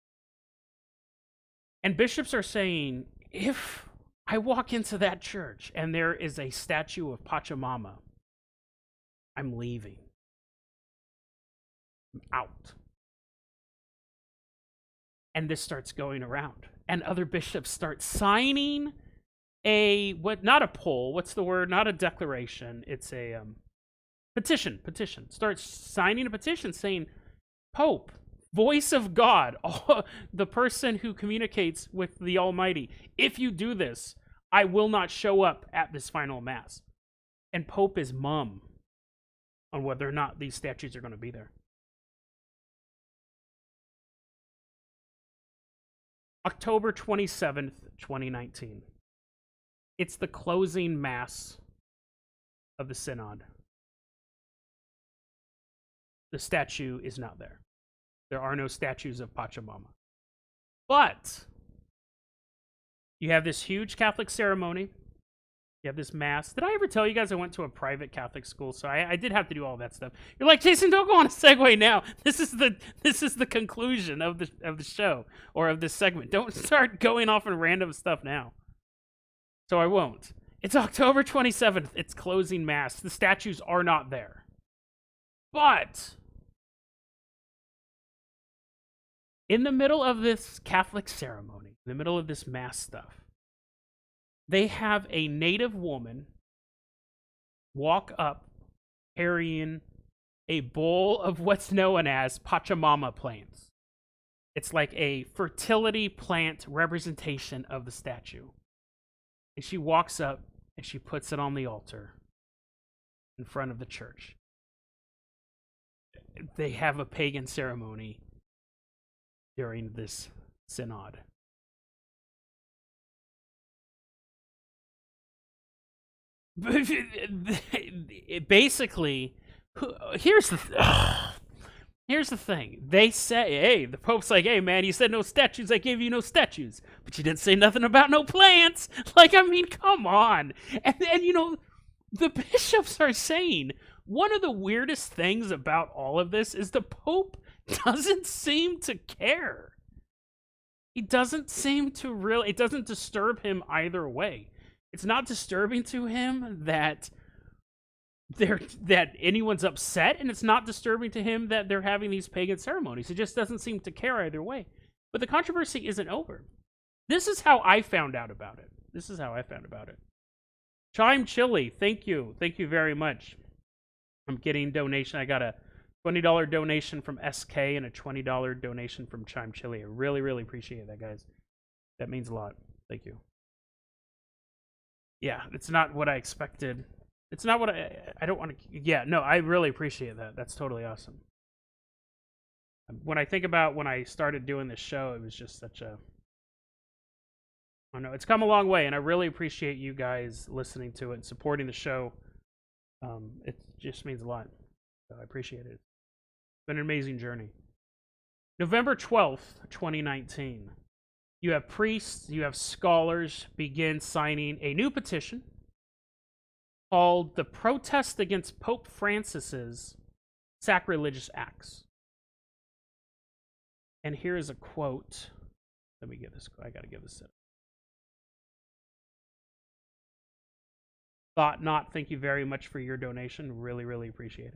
And bishops are saying, if I walk into that church and there is a statue of Pachamama, I'm leaving. I'm out. And this starts going around. And other bishops start signing not a poll, what's the word? Not a declaration. It's a petition. Starts signing a petition saying, Pope, voice of God, the person who communicates with the Almighty, if you do this, I will not show up at this final mass. And Pope is mum on whether or not these statues are going to be there. October 27th, 2019. It's the closing mass of the synod. The statue is not there. There are no statues of Pachamama. But you have this huge Catholic ceremony. You have this mass. Did I ever tell you guys I went to a private Catholic school? So I did have to do all that stuff. You're like, Jason, don't go on a segue now. This is the conclusion of the show, or of this segment. Don't start going off on random stuff now. So I won't. It's October 27th. It's closing mass. The statues are not there. But in the middle of this Catholic ceremony, in the middle of this mass stuff, they have a native woman walk up carrying a bowl of what's known as Pachamama plants. It's like a fertility plant representation of the statue. And she walks up and she puts it on the altar in front of the church. They have a pagan ceremony during this synod. Basically, here's the thing. They say, hey, the Pope's like, hey, man, you said no statues. I gave you no statues. But you didn't say nothing about no plants. Like, I mean, come on. And you know, the bishops are saying, one of the weirdest things about all of this is the Pope doesn't seem to care. He doesn't seem to really, it doesn't disturb him either way. It's not disturbing to him that anyone's upset, and it's not disturbing to him that they're having these pagan ceremonies. He just doesn't seem to care either way. But the controversy isn't over. This is how I found out about it. Chime Chili, thank you. Thank you very much. I'm getting donation. I got a $20 donation from SK and a $20 donation from Chime Chili. I really, really appreciate that, guys. That means a lot. Thank you. Yeah, it's not what I expected. It's not what I don't want to... Yeah, no, I really appreciate that. That's totally awesome. When I think about when I started doing this show, it was just such a... I don't know, it's come a long way, and I really appreciate you guys listening to it and supporting the show. It just means a lot. So I appreciate it. It's been an amazing journey. November 12th, 2019. You have priests, you have scholars begin signing a new petition called the Protest Against Pope Francis's Sacrilegious Acts. And here is a quote. Let me get this. I got to give this. Thought not. Thank you very much for your donation. Really, really appreciate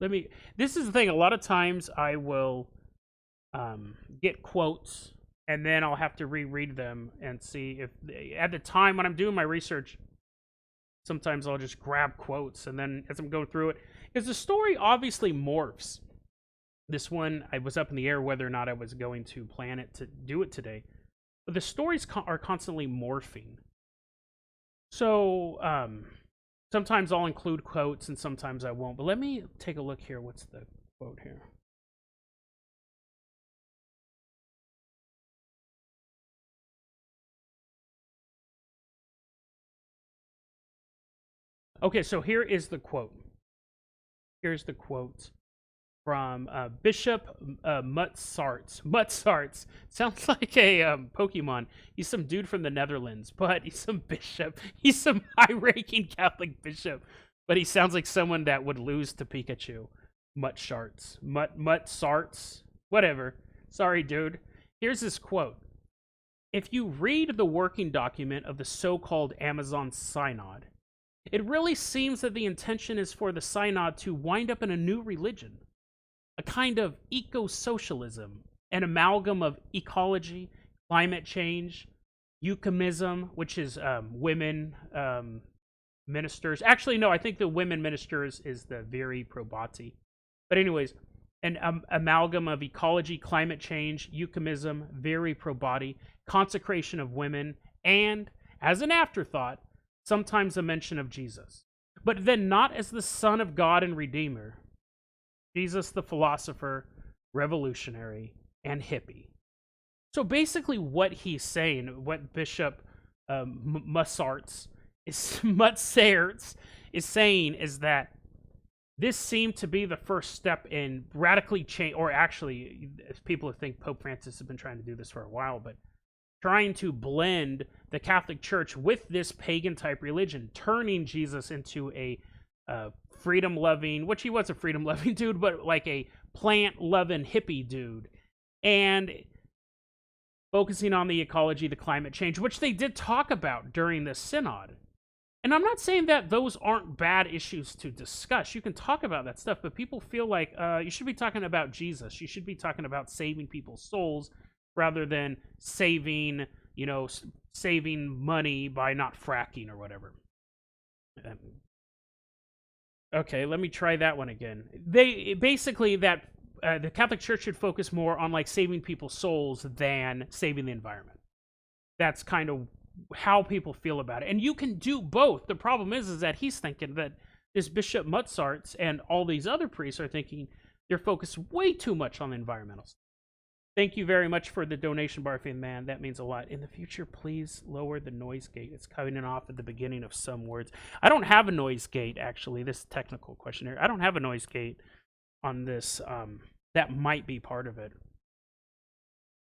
it. This is the thing. A lot of times I will get quotes and then I'll have to reread them and see if at the time when I'm doing my research, sometimes I'll just grab quotes and then as I'm going through it, because the story obviously morphs. This one, I was up in the air whether or not I was going to plan it to do it today. But the stories are constantly morphing. So, sometimes I'll include quotes and sometimes I won't. But let me take a look here. What's the quote here? Okay, so here is the quote. Here's the quote from Bishop Mutsarts. Mutsarts sounds like a Pokemon. He's some dude from the Netherlands, but he's some bishop. He's some high-ranking Catholic bishop, but he sounds like someone that would lose to Pikachu. Mutsarts. Mutsarts. Whatever. Sorry, dude. Here's this quote. If you read the working document of the so-called Amazon Synod, it really seems that the intention is for the Synod to wind up in a new religion, a kind of eco-socialism, an amalgam of ecology, climate change, euchemism, which is women ministers. Actually, no, I think the women ministers is the viri probati. But anyways, an amalgam of ecology, climate change, euchemism, viri probati, consecration of women, and, as an afterthought, sometimes a mention of Jesus. But then not as the Son of God and Redeemer. Jesus the philosopher, revolutionary, and hippie. So basically what he's saying, what Bishop Mutsarts is saying is that this seemed to be the first step in radically change, or actually, people think Pope Francis has been trying to do this for a while, but trying to blend the Catholic Church with this pagan-type religion, turning Jesus into a freedom-loving, which he was a freedom-loving dude, but like a plant-loving hippie dude, and focusing on the ecology, the climate change, which they did talk about during this synod. And I'm not saying that those aren't bad issues to discuss. You can talk about that stuff, but people feel like you should be talking about Jesus. You should be talking about saving people's souls rather than saving, saving money by not fracking or whatever. Okay, let me try that one again. The Catholic Church should focus more on like saving people's souls than saving the environment. That's kind of how people feel about it. And you can do both. The problem is that he's thinking that this Bishop Mutsarts and all these other priests are thinking they're focused way too much on the environmental stuff. Thank you very much for the donation, Barfian Man. That means a lot. In the future, please lower the noise gate. It's cutting off at the beginning of some words. I don't have a noise gate, actually. This technical question here. I don't have a noise gate on this. That might be part of it.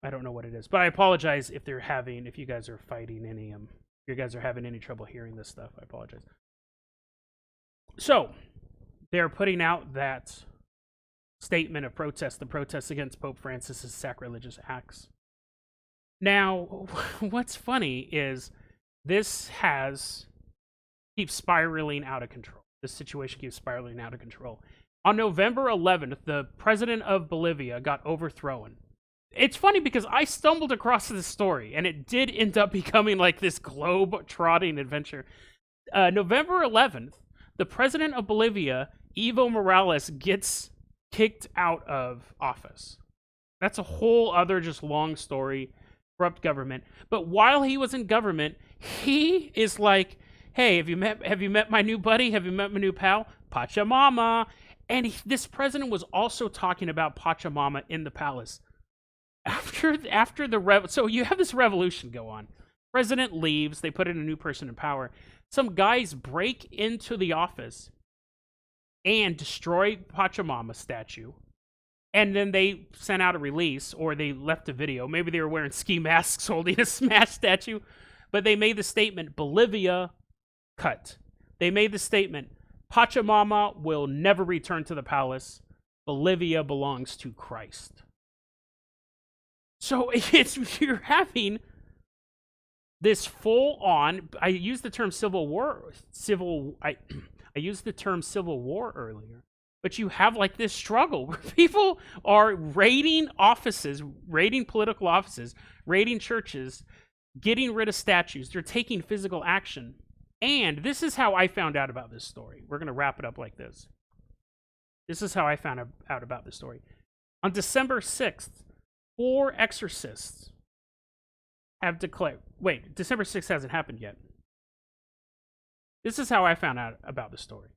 I don't know what it is. But I apologize if you guys are fighting any, if you guys are having any trouble hearing this stuff. I apologize. So, they're putting out that statement of protest, the protest against Pope Francis's sacrilegious acts. Now, what's funny is this keeps spiraling out of control. This situation keeps spiraling out of control. On November 11th, the president of Bolivia got overthrown. It's funny because I stumbled across this story, and it did end up becoming like this globe-trotting adventure. November 11th, the president of Bolivia, Evo Morales, gets kicked out of office. That's a whole other just long story, corrupt government. But while he was in government, he is like, hey, have you met my new buddy? Have you met my new pal? Pachamama. And this president was also talking about Pachamama in the palace. So you have this revolution go on. President leaves, they put in a new person in power. Some guys break into the office and destroy Pachamama statue, And then they sent out a release, or they left a video. Maybe they were wearing ski masks holding a smash statue. But they made the statement, Bolivia, cut. They made the statement, Pachamama will never return to the palace. Bolivia belongs to Christ. So you're having this full-on, I used the term civil war, I used the term civil war earlier, but you have like this struggle where people are raiding offices, raiding political offices, raiding churches, getting rid of statues. They're taking physical action. And this is how I found out about this story. We're going to wrap it up like this. This is how I found out about this story. On December 6th, 4 exorcists have declared... Wait, December 6th hasn't happened yet. This is how I found out about the story.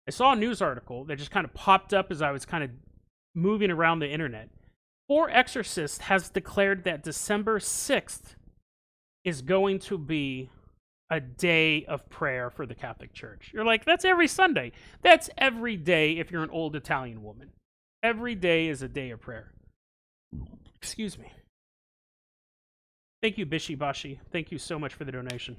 I saw a news article that just kind of popped up as I was kind of moving around the internet. 4 exorcists has declared that December 6th is going to be a day of prayer for the Catholic Church. You're like, that's every Sunday. That's every day if you're an old Italian woman. Every day is a day of prayer. Excuse me. Thank you, Bishi Bashi. Thank you so much for the donation.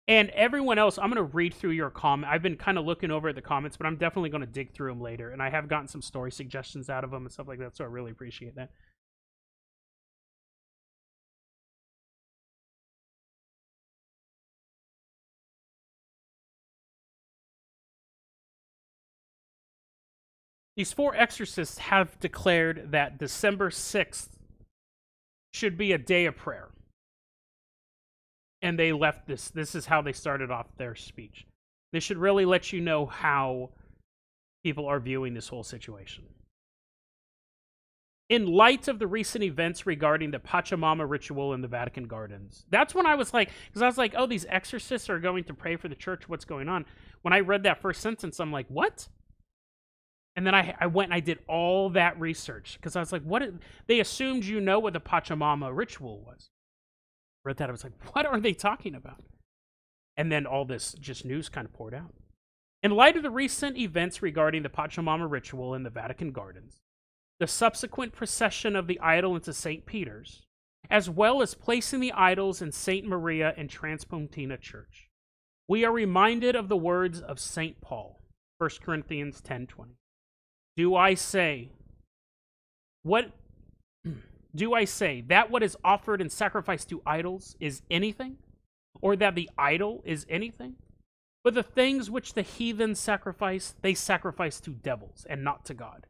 And everyone else, I'm going to read through your comment. I've been kind of looking over at the comments, but I'm definitely going to dig through them later. And I have gotten some story suggestions out of them and stuff like that, so I really appreciate that. These 4 exorcists have declared that December 6th should be a day of prayer. And they left this. This is how they started off their speech. This should really let you know how people are viewing this whole situation. In light of the recent events regarding the Pachamama ritual in the Vatican Gardens. That's when I was like, because I was like, oh, these exorcists are going to pray for the church. What's going on? When I read that first sentence, I'm like, what? And then I went and I did all that research because I was like, what? They assumed you know what the Pachamama ritual was. I read that, I was like, what are they talking about? And then all this just news kind of poured out. In light of the recent events regarding the Pachamama ritual in the Vatican Gardens, the subsequent procession of the idol into St. Peter's, as well as placing the idols in St. Maria and Transpontina Church, we are reminded of the words of St. Paul, 1 Corinthians 10:20. Do I say that what is offered and sacrificed to idols is anything? Or that the idol is anything? But the things which the heathen sacrifice, they sacrifice to devils and not to God.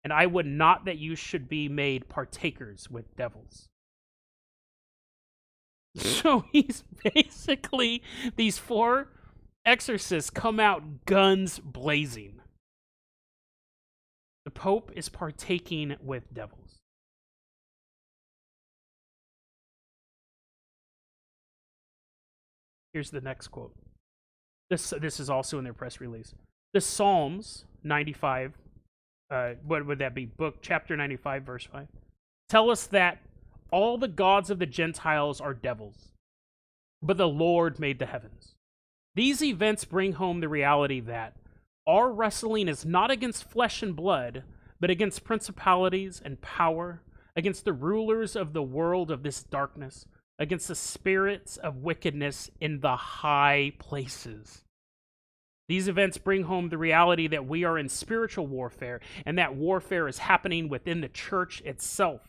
And I would not that you should be made partakers with devils. So he's basically, these 4 exorcists come out guns blazing. The Pope is partaking with devils. Here's the next quote. This is also in their press release. The Psalms 95, what would that be? Chapter 95, verse 5. Tell us that all the gods of the Gentiles are devils, but the Lord made the heavens. These events bring home the reality that our wrestling is not against flesh and blood, but against principalities and power, against the rulers of the world of this darkness, against the spirits of wickedness in the high places. These events bring home the reality that we are in spiritual warfare, and that warfare is happening within the church itself.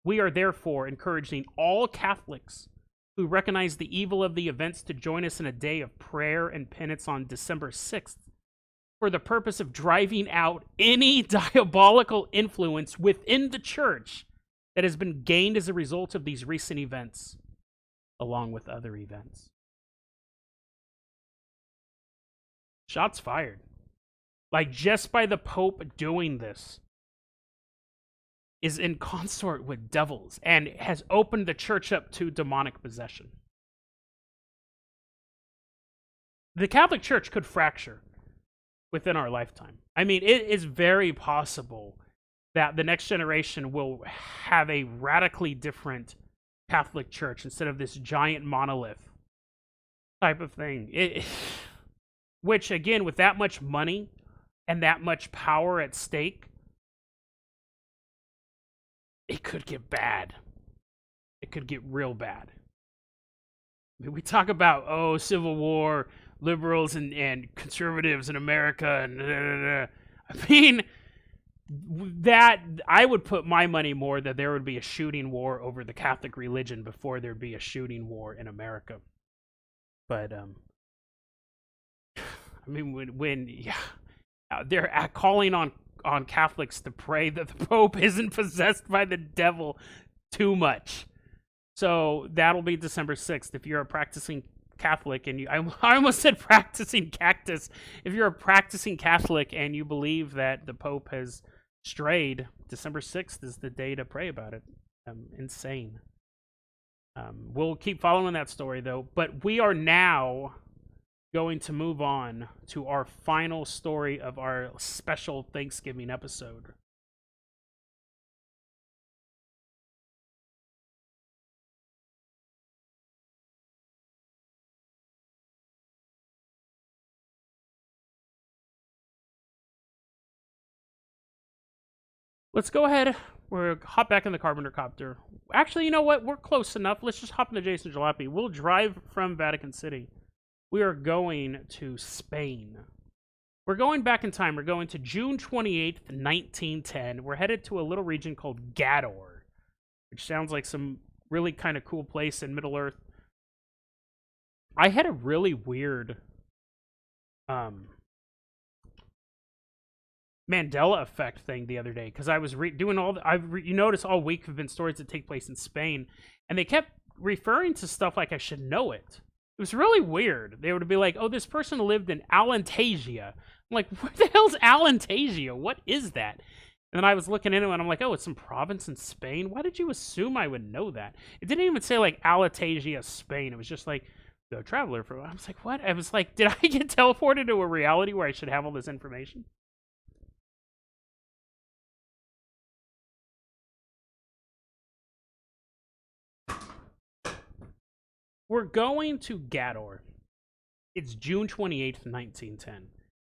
We are therefore encouraging all Catholics who recognize the evil of the events to join us in a day of prayer and penance on December 6th, for the purpose of driving out any diabolical influence within the church that has been gained as a result of these recent events, along with other events. Shots fired. Like, just by the Pope doing this is in consort with devils and has opened the church up to demonic possession. The Catholic Church could fracture within our lifetime. I mean, it is very possible that the next generation will have a radically different Catholic Church instead of this giant monolith type of thing. Which, again, with that much money and that much power at stake, it could get bad. It could get real bad. I mean, we talk about, Civil War, liberals and conservatives in America, and I mean, that I would put my money more that there would be a shooting war over the Catholic religion before there'd be a shooting war in America. But I mean, when they're calling on Catholics to pray that the Pope isn't possessed by the devil too much. So that'll be December 6th. If you're a practicing Catholic and I almost said practicing cactus. If you're a practicing Catholic and you believe that the Pope has strayed, December 6th is the day to pray about it. Insane. We'll keep following that story though, but we are now going to move on to our final story of our special Thanksgiving episode. Let's go ahead. We'll hop back in the Carpenter Copter. Actually, you know what? We're close enough. Let's just hop into Jason Jalopy. We'll drive from Vatican City. We are going to Spain. We're going back in time. We're going to June 28th, 1910. We're headed to a little region called Gador, which sounds like some really kind of cool place in Middle Earth. I had a really weird Mandela effect thing the other day because I was doing all you notice all week have been stories that take place in Spain, and they kept referring to stuff like I should know it. It was really weird. They would be like, "Oh, this person lived in Alenteja." I'm like, "What the hell's Alenteja? What is that?" And then I was looking into it, and I'm like, "Oh, it's some province in Spain. Why did you assume I would know that?" It didn't even say like Alenteja, Spain. It was just like the traveler for. I was like, "What?" I was like, "Did I get teleported to a reality where I should have all this information?" We're going to Gador. It's June 28th, 1910.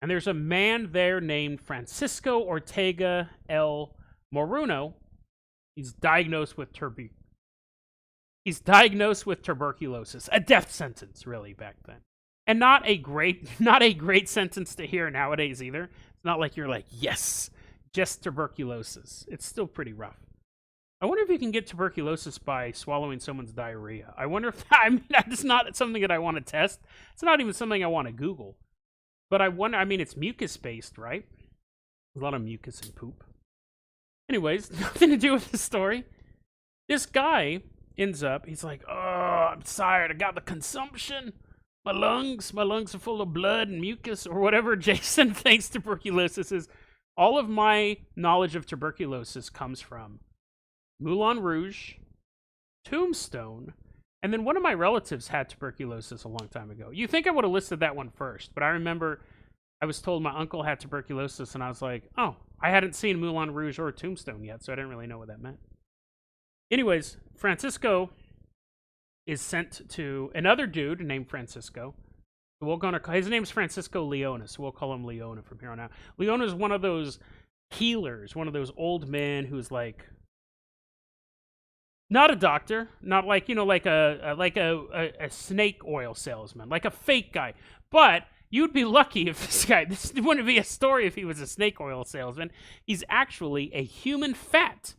And there's a man there named Francisco Ortega El Moruno. He's diagnosed with tuberculosis. A death sentence, really, back then. And not a great sentence to hear nowadays either. It's not like you're like, yes, just tuberculosis. It's still pretty rough. I wonder if you can get tuberculosis by swallowing someone's diarrhea. I wonder if that's not something that I want to test. It's not even something I want to Google. But I wonder, I mean, it's mucus-based, right? There's a lot of mucus and poop. Anyways, nothing to do with the story. This guy ends up, he's like, "Oh, I'm tired. I got the consumption. My lungs are full of blood and mucus," or whatever Jason thinks tuberculosis is. All of my knowledge of tuberculosis comes from Moulin Rouge, Tombstone, and then one of my relatives had tuberculosis a long time ago. You think I would have listed that one first, but I remember I was told my uncle had tuberculosis, and I was like, oh, I hadn't seen Moulin Rouge or Tombstone yet, so I didn't really know what that meant. Anyways, Francisco is sent to another dude named Francisco. His name's Francisco Leona, so we'll call him Leona from here on out. Leona is one of those healers, one of those old men who's like, not a doctor, not like, like a snake oil salesman, like a fake guy. But you'd be lucky if this wouldn't be a story if he was a snake oil salesman. He's actually a human fat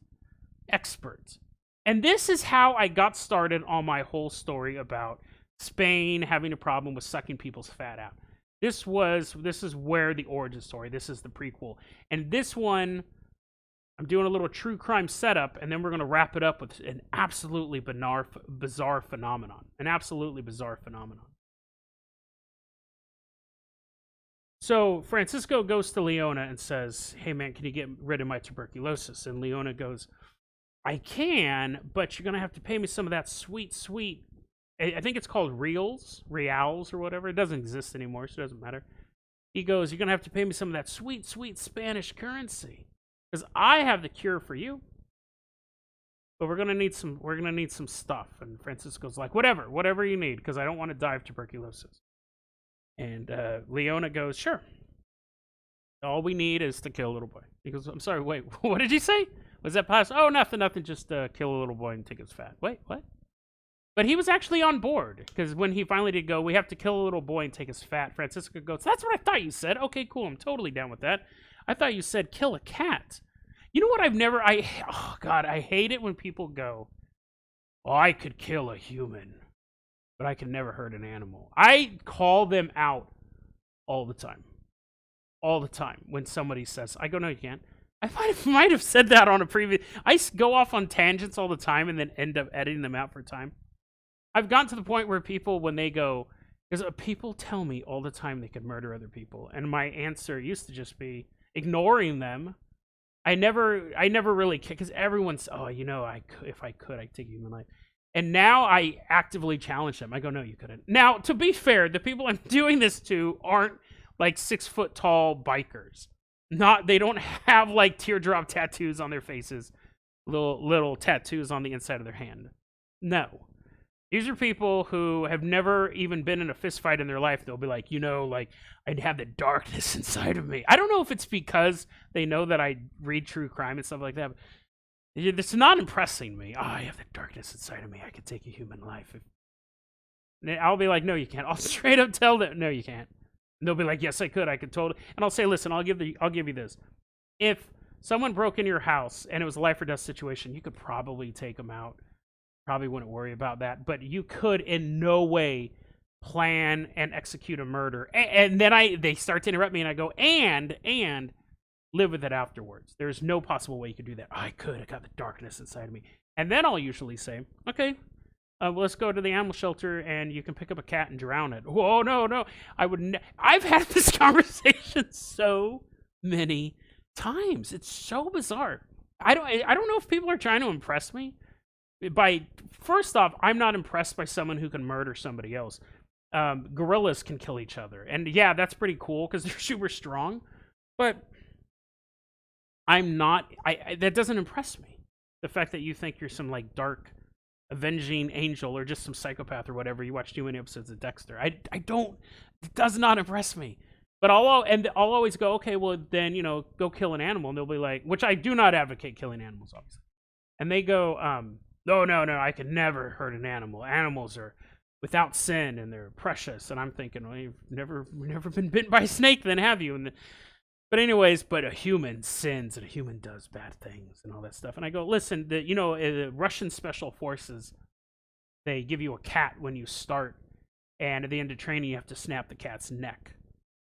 expert. And this is how I got started on my whole story about Spain having a problem with sucking people's fat out. This is where the origin story, this is the prequel. And this one, I'm doing a little true crime setup, and then we're going to wrap it up with an absolutely bizarre phenomenon. An absolutely bizarre phenomenon. So Francisco goes to Leona and says, "Hey man, can you get rid of my tuberculosis?" And Leona goes, "I can, but you're going to have to pay me some of that sweet, I think it's called reals or whatever. It doesn't exist anymore, so it doesn't matter." He goes, "You're going to have to pay me some of that sweet, sweet Spanish currency. Because I have the cure for you, but we're gonna need some stuff." And Francisco's like, whatever you need, because I don't want to die of tuberculosis. And Leona goes, "Sure. All we need is to kill a little boy." He goes, "I'm sorry, wait, what did you say? Was that possible? Oh, nothing. Just kill a little boy and take his fat. Wait, what? But he was actually on board, because when he finally did go, we have to kill a little boy and take his fat, Francisca goes, that's what I thought you said. Okay, cool, I'm totally down with that. I thought you said kill a cat. You know what oh God, I hate it when people go, oh, I could kill a human, but I could never hurt an animal. I call them out all the time. All the time when somebody says, I go, no, you can't. I might have said that on a previous... I go off on tangents all the time and then end up editing them out for time. I've gotten to the point where people, when they go... Because people tell me all the time they could murder other people. And my answer used to just be ignoring them. I never really... Because everyone's, oh, you know, if I could, I'd take a human life. And now I actively challenge them. I go, no, you couldn't. Now, to be fair, the people I'm doing this to aren't like 6-foot-tall bikers. They don't have like teardrop tattoos on their faces, little tattoos on the inside of their hand. No. These are people who have never even been in a fist fight in their life. They'll be like, you know, like, I'd have the darkness inside of me. I don't know if it's because they know that I read true crime and stuff like that, but it's not impressing me. Oh, I have the darkness inside of me. I could take a human life. And I'll be like, no, you can't. I'll straight up tell them, no, you can't. And they'll be like, yes, I could. I could totally. And I'll say, listen, I'll give you this. If someone broke into your house and it was a life or death situation, you could probably take them out. Probably wouldn't worry about that. But you could in no way plan and execute a murder. And then they start to interrupt me and I go, and live with it afterwards. There's no possible way you could do that. I could. I got the darkness inside of me. And then I'll usually say, okay, well, let's go to the animal shelter and you can pick up a cat and drown it. Whoa, no. I've had this conversation so many times. It's so bizarre. I don't know if people are trying to impress me. First off, I'm not impressed by someone who can murder somebody else. Gorillas can kill each other. And yeah, that's pretty cool because they're super strong. But I'm not, that doesn't impress me. The fact that you think you're some like dark avenging angel or just some psychopath or whatever. You watch too many episodes of Dexter. It does not impress me. But I'll always go, okay, well then, you know, go kill an animal. And they'll be like, which I do not advocate killing animals, obviously. And they go, no, I could never hurt an animal. Animals are without sin and they're precious. And I'm thinking, well, you've never been bitten by a snake then, have you? But a human sins and a human does bad things and all that stuff. And I go, listen, the Russian special forces, they give you a cat when you start. And at the end of training, you have to snap the cat's neck.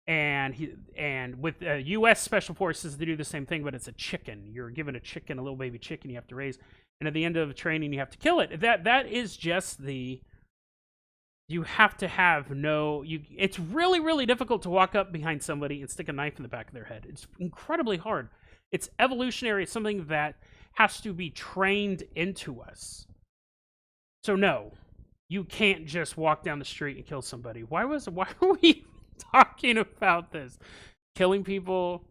And with U.S. special forces, they do the same thing, but it's a chicken. You're given a chicken, a little baby chicken you have to raise. And at the end of training, you have to kill it. That is just you have to have it's really, really difficult to walk up behind somebody and stick a knife in the back of their head. It's incredibly hard. It's evolutionary. It's something that has to be trained into us. So no, you can't just walk down the street and kill somebody. Why are we talking about this? Killing people,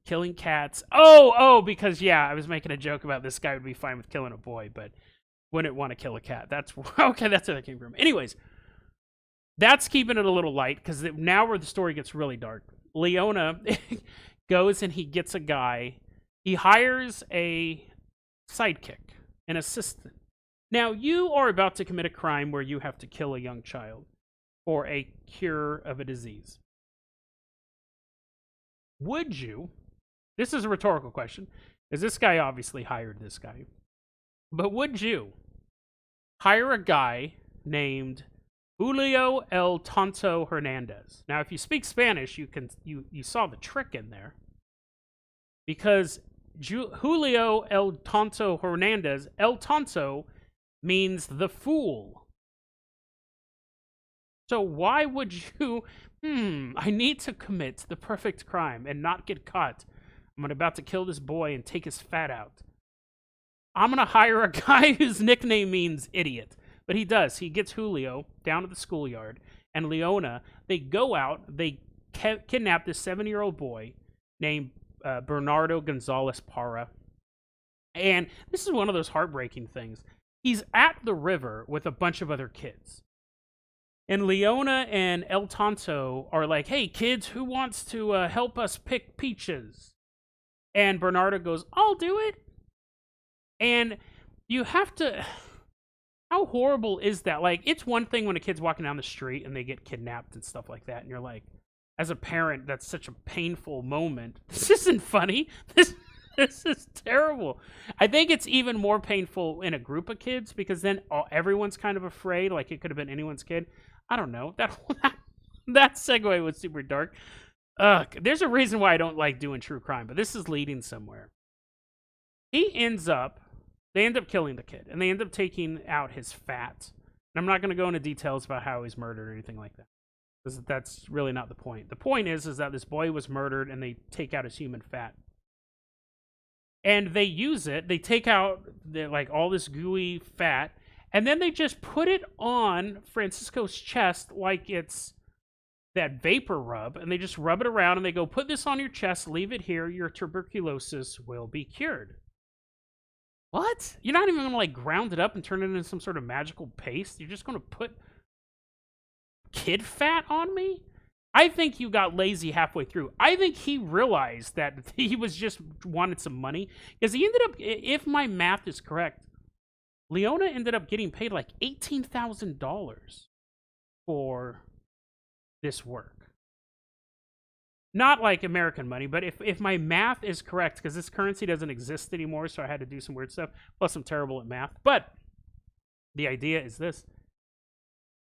killing cats. Oh, because yeah, I was making a joke about this guy would be fine with killing a boy, but wouldn't want to kill a cat. That's okay. That's where that came from. Anyways, that's keeping it a little light because now where the story gets really dark. Leona goes and he gets a guy. He hires a sidekick, an assistant. Now you are about to commit a crime where you have to kill a young child for a cure of a disease. Would you? This is a rhetorical question, because this guy obviously hired this guy. But would you hire a guy named Julio El Tonto Hernandez? Now, if you speak Spanish, you saw the trick in there. Because Julio El Tonto Hernandez, El Tonto means the fool. So why would you, I need to commit the perfect crime and not get caught. I'm about to kill this boy and take his fat out. I'm going to hire a guy whose nickname means idiot. But he does. He gets Julio down to the schoolyard. And Leona, they go out. They kidnap this 7-year-old boy named Bernardo Gonzalez Parra. And this is one of those heartbreaking things. He's at the river with a bunch of other kids. And Leona and El Tonto are like, hey, kids, who wants to help us pick peaches? And Bernardo goes, I'll do it. And you have to... How horrible is that? Like, it's one thing when a kid's walking down the street and they get kidnapped and stuff like that, and you're like, as a parent, that's such a painful moment. This isn't funny. This is terrible. I think it's even more painful in a group of kids because then everyone's kind of afraid. Like, it could have been anyone's kid. I don't know. That segue was super dark. There's a reason why I don't like doing true crime, but this is leading somewhere. They end up killing the kid, and they end up taking out his fat. And I'm not going to go into details about how he's murdered or anything like that, because that's really not the point. The point is that this boy was murdered, and they take out his human fat. And they use it. They take out all this gooey fat, and then they just put it on Francisco's chest like it's that vapor rub, and they just rub it around, and they go, put this on your chest, leave it here, your tuberculosis will be cured. What? You're not even going to ground it up and turn it into some sort of magical paste? You're just going to put kid fat on me? I think you got lazy halfway through. I think he realized that he was just wanted some money, because he ended up, if my math is correct, Leona ended up getting paid like $18,000 for this work. Not like American money, but if my math is correct, because this currency doesn't exist anymore, so I had to do some weird stuff. Plus, I'm terrible at math. But the idea is this.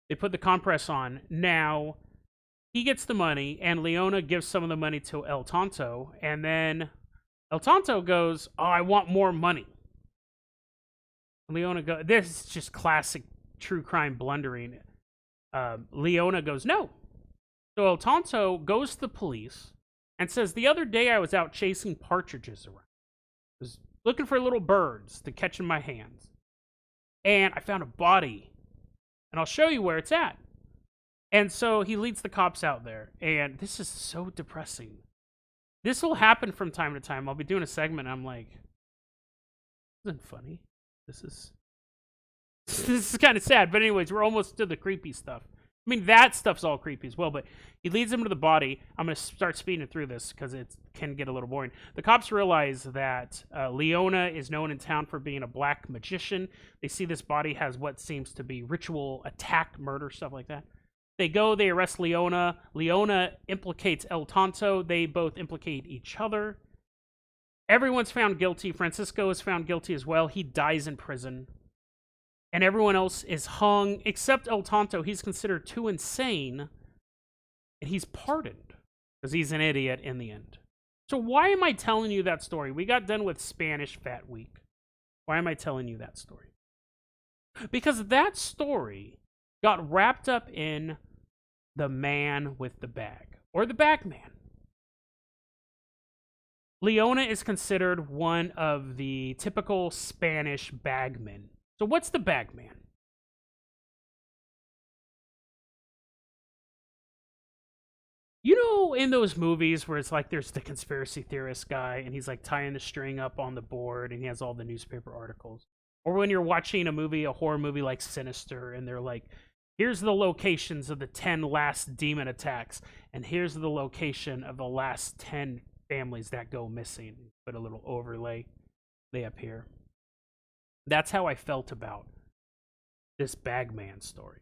They put the compress on. Now, he gets the money, and Leona gives some of the money to El Tonto, and then El Tonto goes, oh, I want more money. And Leona goes, this is just classic true crime blundering. Leona goes, no. So El Tonto goes to the police and says, the other day I was out chasing partridges around. I was looking for little birds to catch in my hands. And I found a body. And I'll show you where it's at. And so he leads the cops out there. And this is so depressing. This will happen from time to time. I'll be doing a segment and I'm like, this isn't funny. This is kind of sad. But anyways, we're almost to the creepy stuff. I mean, that stuff's all creepy as well, but he leads them to the body. I'm going to start speeding through this because it can get a little boring. The cops realize that Leona is known in town for being a black magician. They see this body has what seems to be ritual attack, murder, stuff like that. They go, they arrest Leona. Leona implicates El Tonto. They both implicate each other. Everyone's found guilty. Francisco is found guilty as well. He dies in prison. And everyone else is hung, except El Tonto. He's considered too insane, and he's pardoned, because he's an idiot in the end. So why am I telling you that story? We got done with Spanish Fat Week. Why am I telling you that story? Because that story got wrapped up in the man with the bag, or the Bagman. Leona is considered one of the typical Spanish bagmen. So what's the Bagman? You know, in those movies where it's like there's the conspiracy theorist guy and he's like tying the string up on the board and he has all the newspaper articles. Or when you're watching a horror movie like Sinister, and they're like, here's the locations of the 10 last demon attacks, and here's the location of the last 10 families that go missing. Put a little overlay. They appear. That's how I felt about this Bagman story.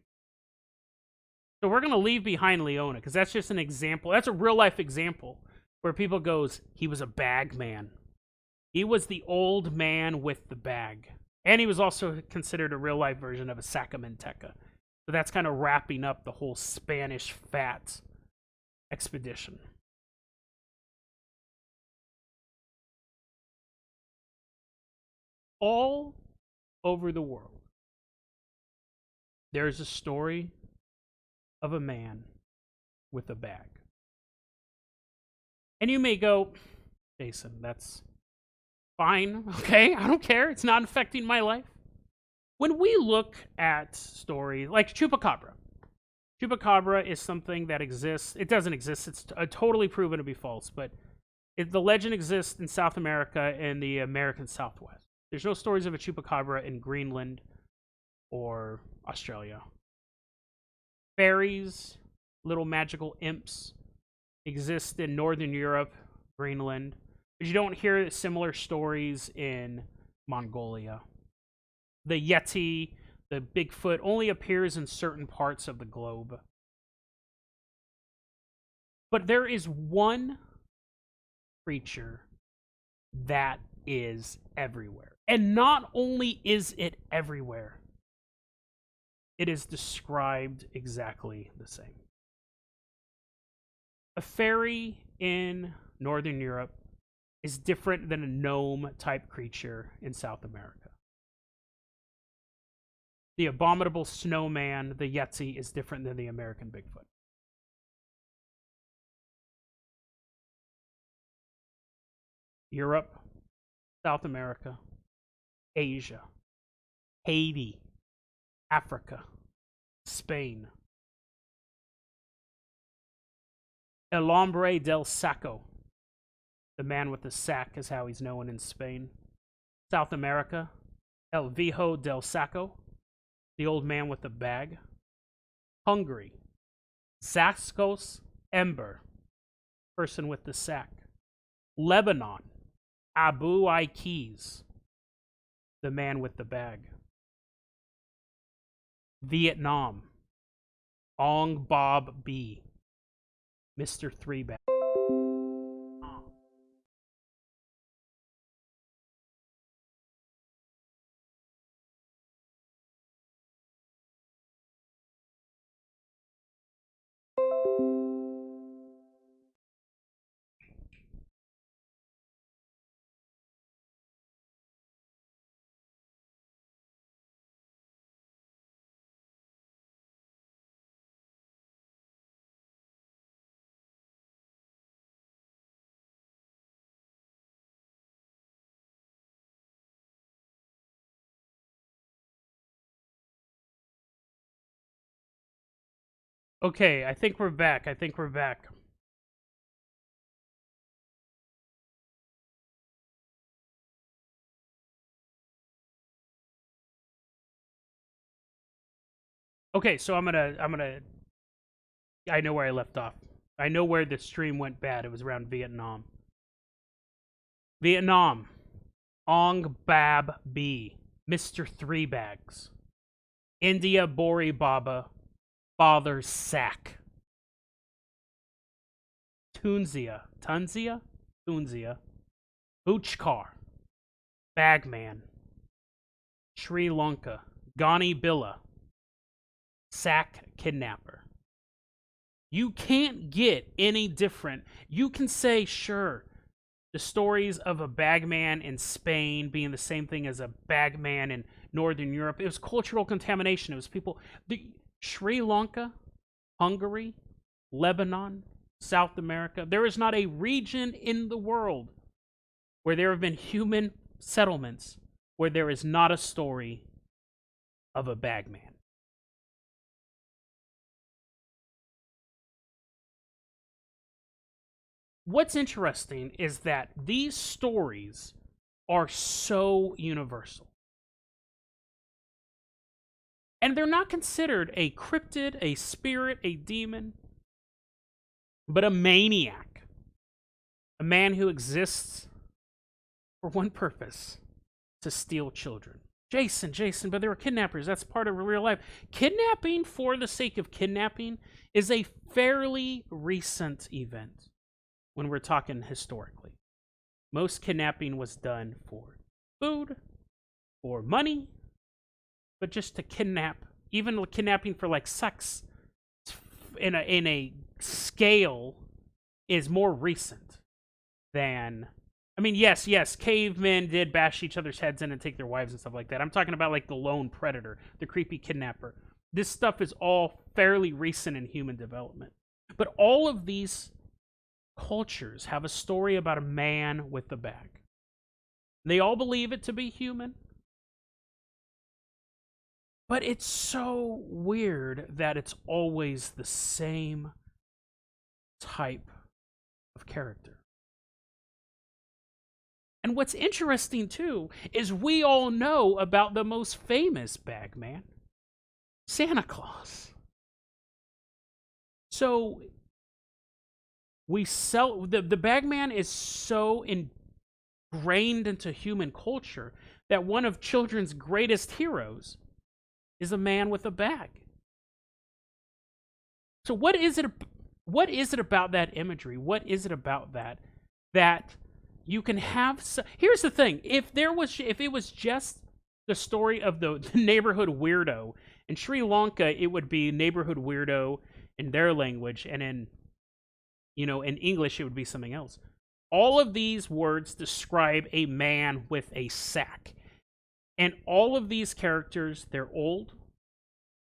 So we're going to leave behind Leona, because that's just an example. That's a real-life example where people goes, he was a bagman. He was the old man with the bag. And he was also considered a real-life version of a Sacramenteca. So that's kind of wrapping up the whole Spanish fat expedition. All over the world, there's a story of a man with a bag. And you may go, Jason, that's fine, okay? I don't care. It's not affecting my life. When we look at stories like Chupacabra, Chupacabra is something that exists. It doesn't exist. It's totally proven to be false, but the legend exists in South America and the American Southwest. There's no stories of a Chupacabra in Greenland or Australia. Fairies, little magical imps, exist in Northern Europe, Greenland. But you don't hear similar stories in Mongolia. The Yeti, the Bigfoot, only appears in certain parts of the globe. But there is one creature that is everywhere. And not only is it everywhere, it is described exactly the same. A fairy in Northern Europe is different than a gnome-type creature in South America. The abominable snowman, the Yeti, is different than the American Bigfoot. Europe, South America, Asia, Haiti, Africa, Spain. El hombre del saco, the man with the sack is how he's known in Spain. South America, el viejo del saco, the old man with the bag. Hungary, Saskos Ember, person with the sack. Lebanon, Abu Ikes, the man with the bag. Vietnam, Ong Bob B, Mr. Three Bag. Okay, I think we're back. Okay, so I'm gonna I know where I left off. I know where the stream went bad. It was around Vietnam. Vietnam, Ong Bab B, Mr. Three Bags. India, Bori Baba, Father's Sack. Tunisia, Uchkar, Bagman, Sri Lanka, Ghani Billa, Sack Kidnapper. You can't get any different. You can say, sure, the stories of a bagman in Spain being the same thing as a bagman in Northern Europe. It was cultural contamination. It was people. Sri Lanka, Hungary, Lebanon, South America. There is not a region in the world where there have been human settlements where there is not a story of a bagman. What's interesting is that these stories are so universal. And they're not considered a cryptid, a spirit, a demon, but a maniac. A man who exists for one purpose: to steal children. Jason, but they were kidnappers. That's part of real life. Kidnapping for the sake of kidnapping is a fairly recent event when we're talking historically. Most kidnapping was done for food, for money, but just to kidnap, even kidnapping for like sex in a scale is more recent than, I mean, yes, cavemen did bash each other's heads in and take their wives and stuff like that. I'm talking about like the lone predator, the creepy kidnapper. This stuff is all fairly recent in human development. But all of these cultures have a story about a man with a bag. They all believe it to be human. But it's so weird that it's always the same type of character. And what's interesting, too, is we all know about the most famous bagman, Santa Claus. So we sell the bagman is so grained into human culture that one of children's greatest heroes is a man with a bag. So what is it about that imagery? What is it about that you can have here's the thing. If it was just the story of the neighborhood weirdo in Sri Lanka, it would be neighborhood weirdo in their language, and in English it would be something else. All of these words describe a man with a sack. And all of these characters, they're old,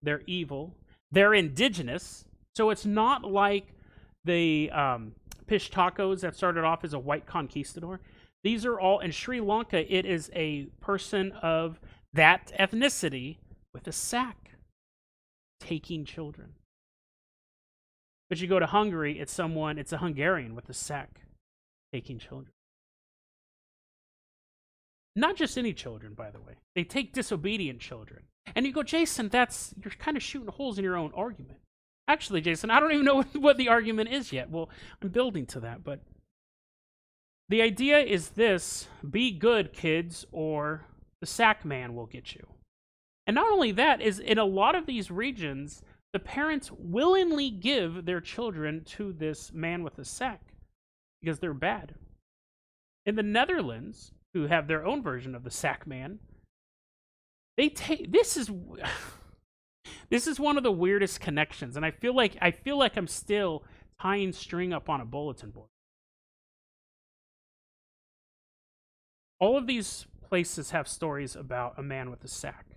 they're evil, they're indigenous. So it's not like the Pish Tacos that started off as a white conquistador. These are all, in Sri Lanka, it is a person of that ethnicity with a sack taking children. But you go to Hungary, it's a Hungarian with a sack taking children. Not just any children, by the way. They take disobedient children. And you go, Jason, you're kind of shooting holes in your own argument. Actually, Jason, I don't even know what the argument is yet. Well, I'm building to that, but the idea is this: be good, kids, or the sack man will get you. And not only that, is in a lot of these regions, the parents willingly give their children to this man with a sack because they're bad. In the Netherlands, who have their own version of the sack man, this is one of the weirdest connections, and I feel like I'm still tying string up on a bulletin board. All of these places have stories about a man with a sack.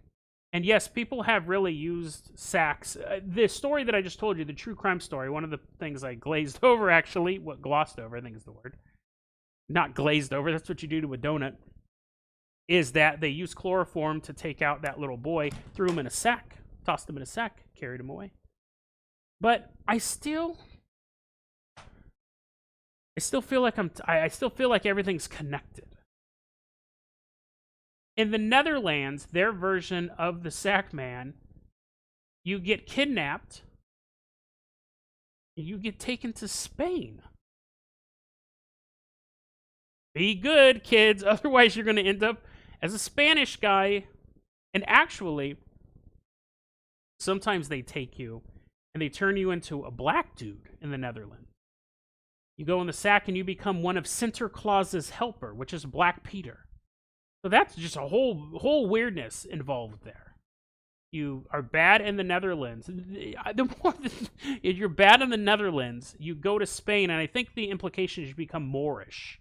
And yes, people have really used sacks. The story that I just told you, the true crime story, one of the things I glazed over, actually, glossed over, I think is the word. Not glazed over, that's what you do to a donut, is that they used chloroform to take out that little boy, threw him in a sack, tossed him in a sack, carried him away. But I still feel like I still feel like everything's connected. In the Netherlands, their version of the sack man, you get kidnapped, you get taken to Spain. Be good, kids, otherwise you're going to end up as a Spanish guy. And actually, sometimes they take you and they turn you into a black dude in the Netherlands. You go in the sack and you become one of Sinterklaas's helper, which is Black Peter. So that's just a whole weirdness involved there. You are bad in the Netherlands. If you're bad in the Netherlands, you go to Spain, and I think the implication is you become Moorish.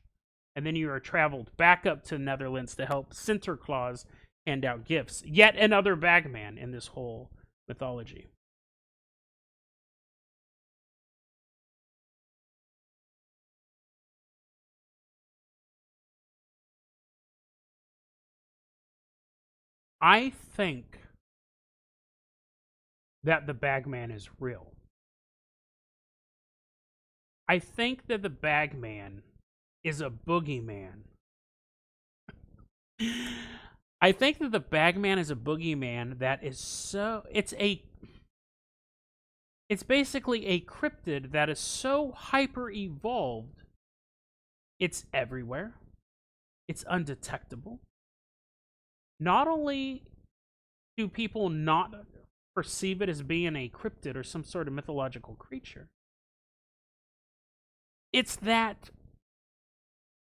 And then you are traveled back up to the Netherlands to help Sinterklaas hand out gifts. Yet another Bagman in this whole mythology. I think that the Bagman is real. I think that the Bagman is a boogeyman. I think that the Bagman is a boogeyman that is it's basically a cryptid that is so hyper evolved, it's everywhere. It's undetectable. Not only do people not perceive it as being a cryptid or some sort of mythological creature, it's that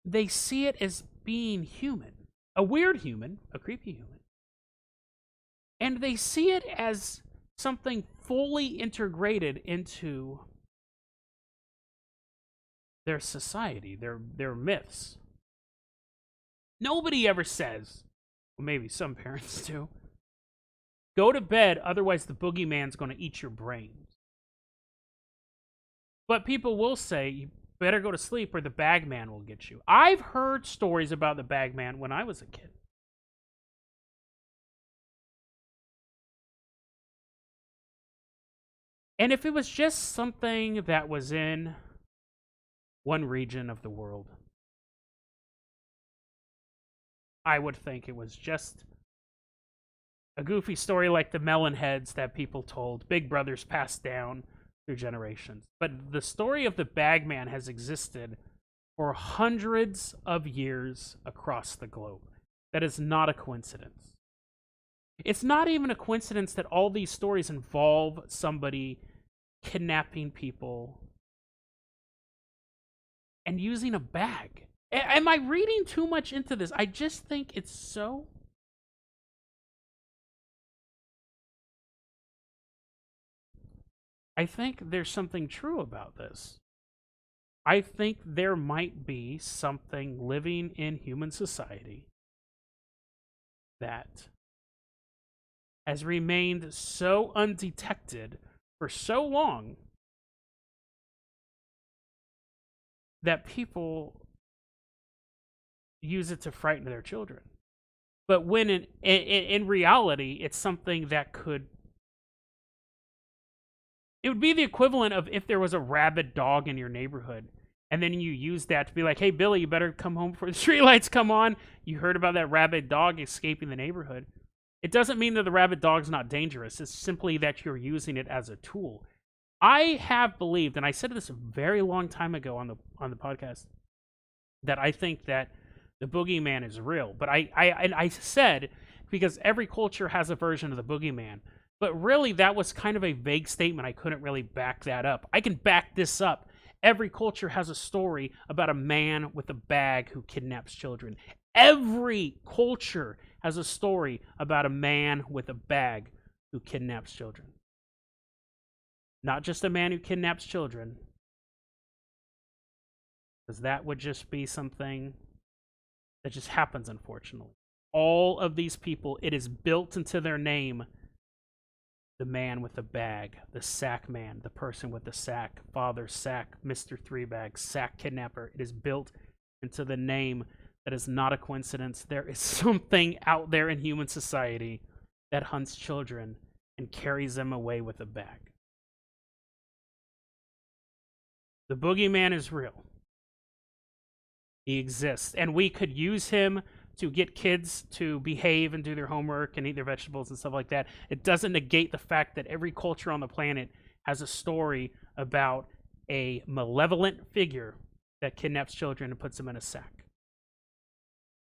they see it as being human. A weird human, a creepy human. And they see it as something fully integrated into their society, their myths. Nobody ever says, well, maybe some parents do, go to bed, otherwise the boogeyman's going to eat your brains. But people will say, you better go to sleep or the Bagman will get you. I've heard stories about the Bagman when I was a kid. And if it was just something that was in one region of the world, I would think it was just a goofy story like the melon heads that people told, Big Brothers passed down through generations. But the story of the Bagman has existed for hundreds of years across the globe. That is not a coincidence. It's not even a coincidence that all these stories involve somebody kidnapping people and using a bag. Am I reading too much into this? I just think it's so... I think there's something true about this. I think there might be something living in human society that has remained so undetected for so long that people use it to frighten their children. But when in reality, it's something that could... It would be the equivalent of if there was a rabid dog in your neighborhood, and then you use that to be like, hey, Billy, you better come home before the streetlights come on. You heard about that rabid dog escaping the neighborhood. It doesn't mean that the rabid dog's not dangerous. It's simply that you're using it as a tool. I have believed, and I said this a very long time ago on the podcast, that I think that the boogeyman is real. But I said, because every culture has a version of the boogeyman. But really, that was kind of a vague statement. I couldn't really back that up. I can back this up. Every culture has a story about a man with a bag who kidnaps children. Every culture has a story about a man with a bag who kidnaps children. Not just a man who kidnaps children, because that would just be something that just happens, unfortunately. All of these people, it is built into their name. The man with the bag, the sack man, the person with the sack, Father Sack, Mr. Three Bags, Sack Kidnapper. It is built into the name. That is not a coincidence. There is something out there in human society that hunts children and carries them away with a bag. The boogeyman is real. He exists, and we could use him to get kids to behave and do their homework and eat their vegetables and stuff like that. It doesn't negate the fact that every culture on the planet has a story about a malevolent figure that kidnaps children and puts them in a sack.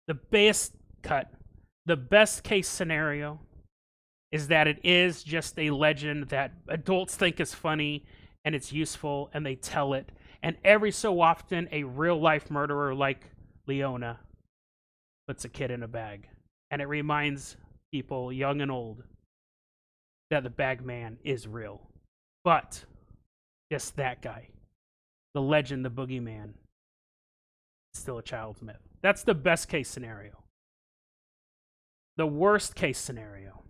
The best case scenario is that it is just a legend that adults think is funny and it's useful and they tell it. And every so often, a real life murderer like Leona puts a kid in a bag. And it reminds people, young and old, that the Bagman is real. But just that guy, the legend, the boogeyman, is still a child's myth. That's the best case scenario. The worst case scenario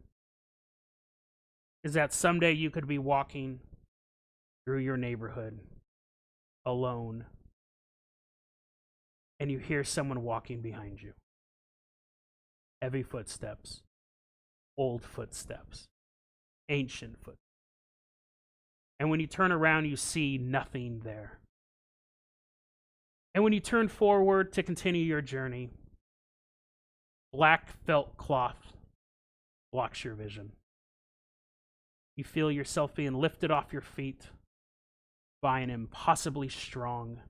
is that someday you could be walking through your neighborhood alone and you hear someone walking behind you. Heavy footsteps, old footsteps, ancient footsteps. And when you turn around, you see nothing there. And when you turn forward to continue your journey, black felt cloth blocks your vision. You feel yourself being lifted off your feet by an impossibly strong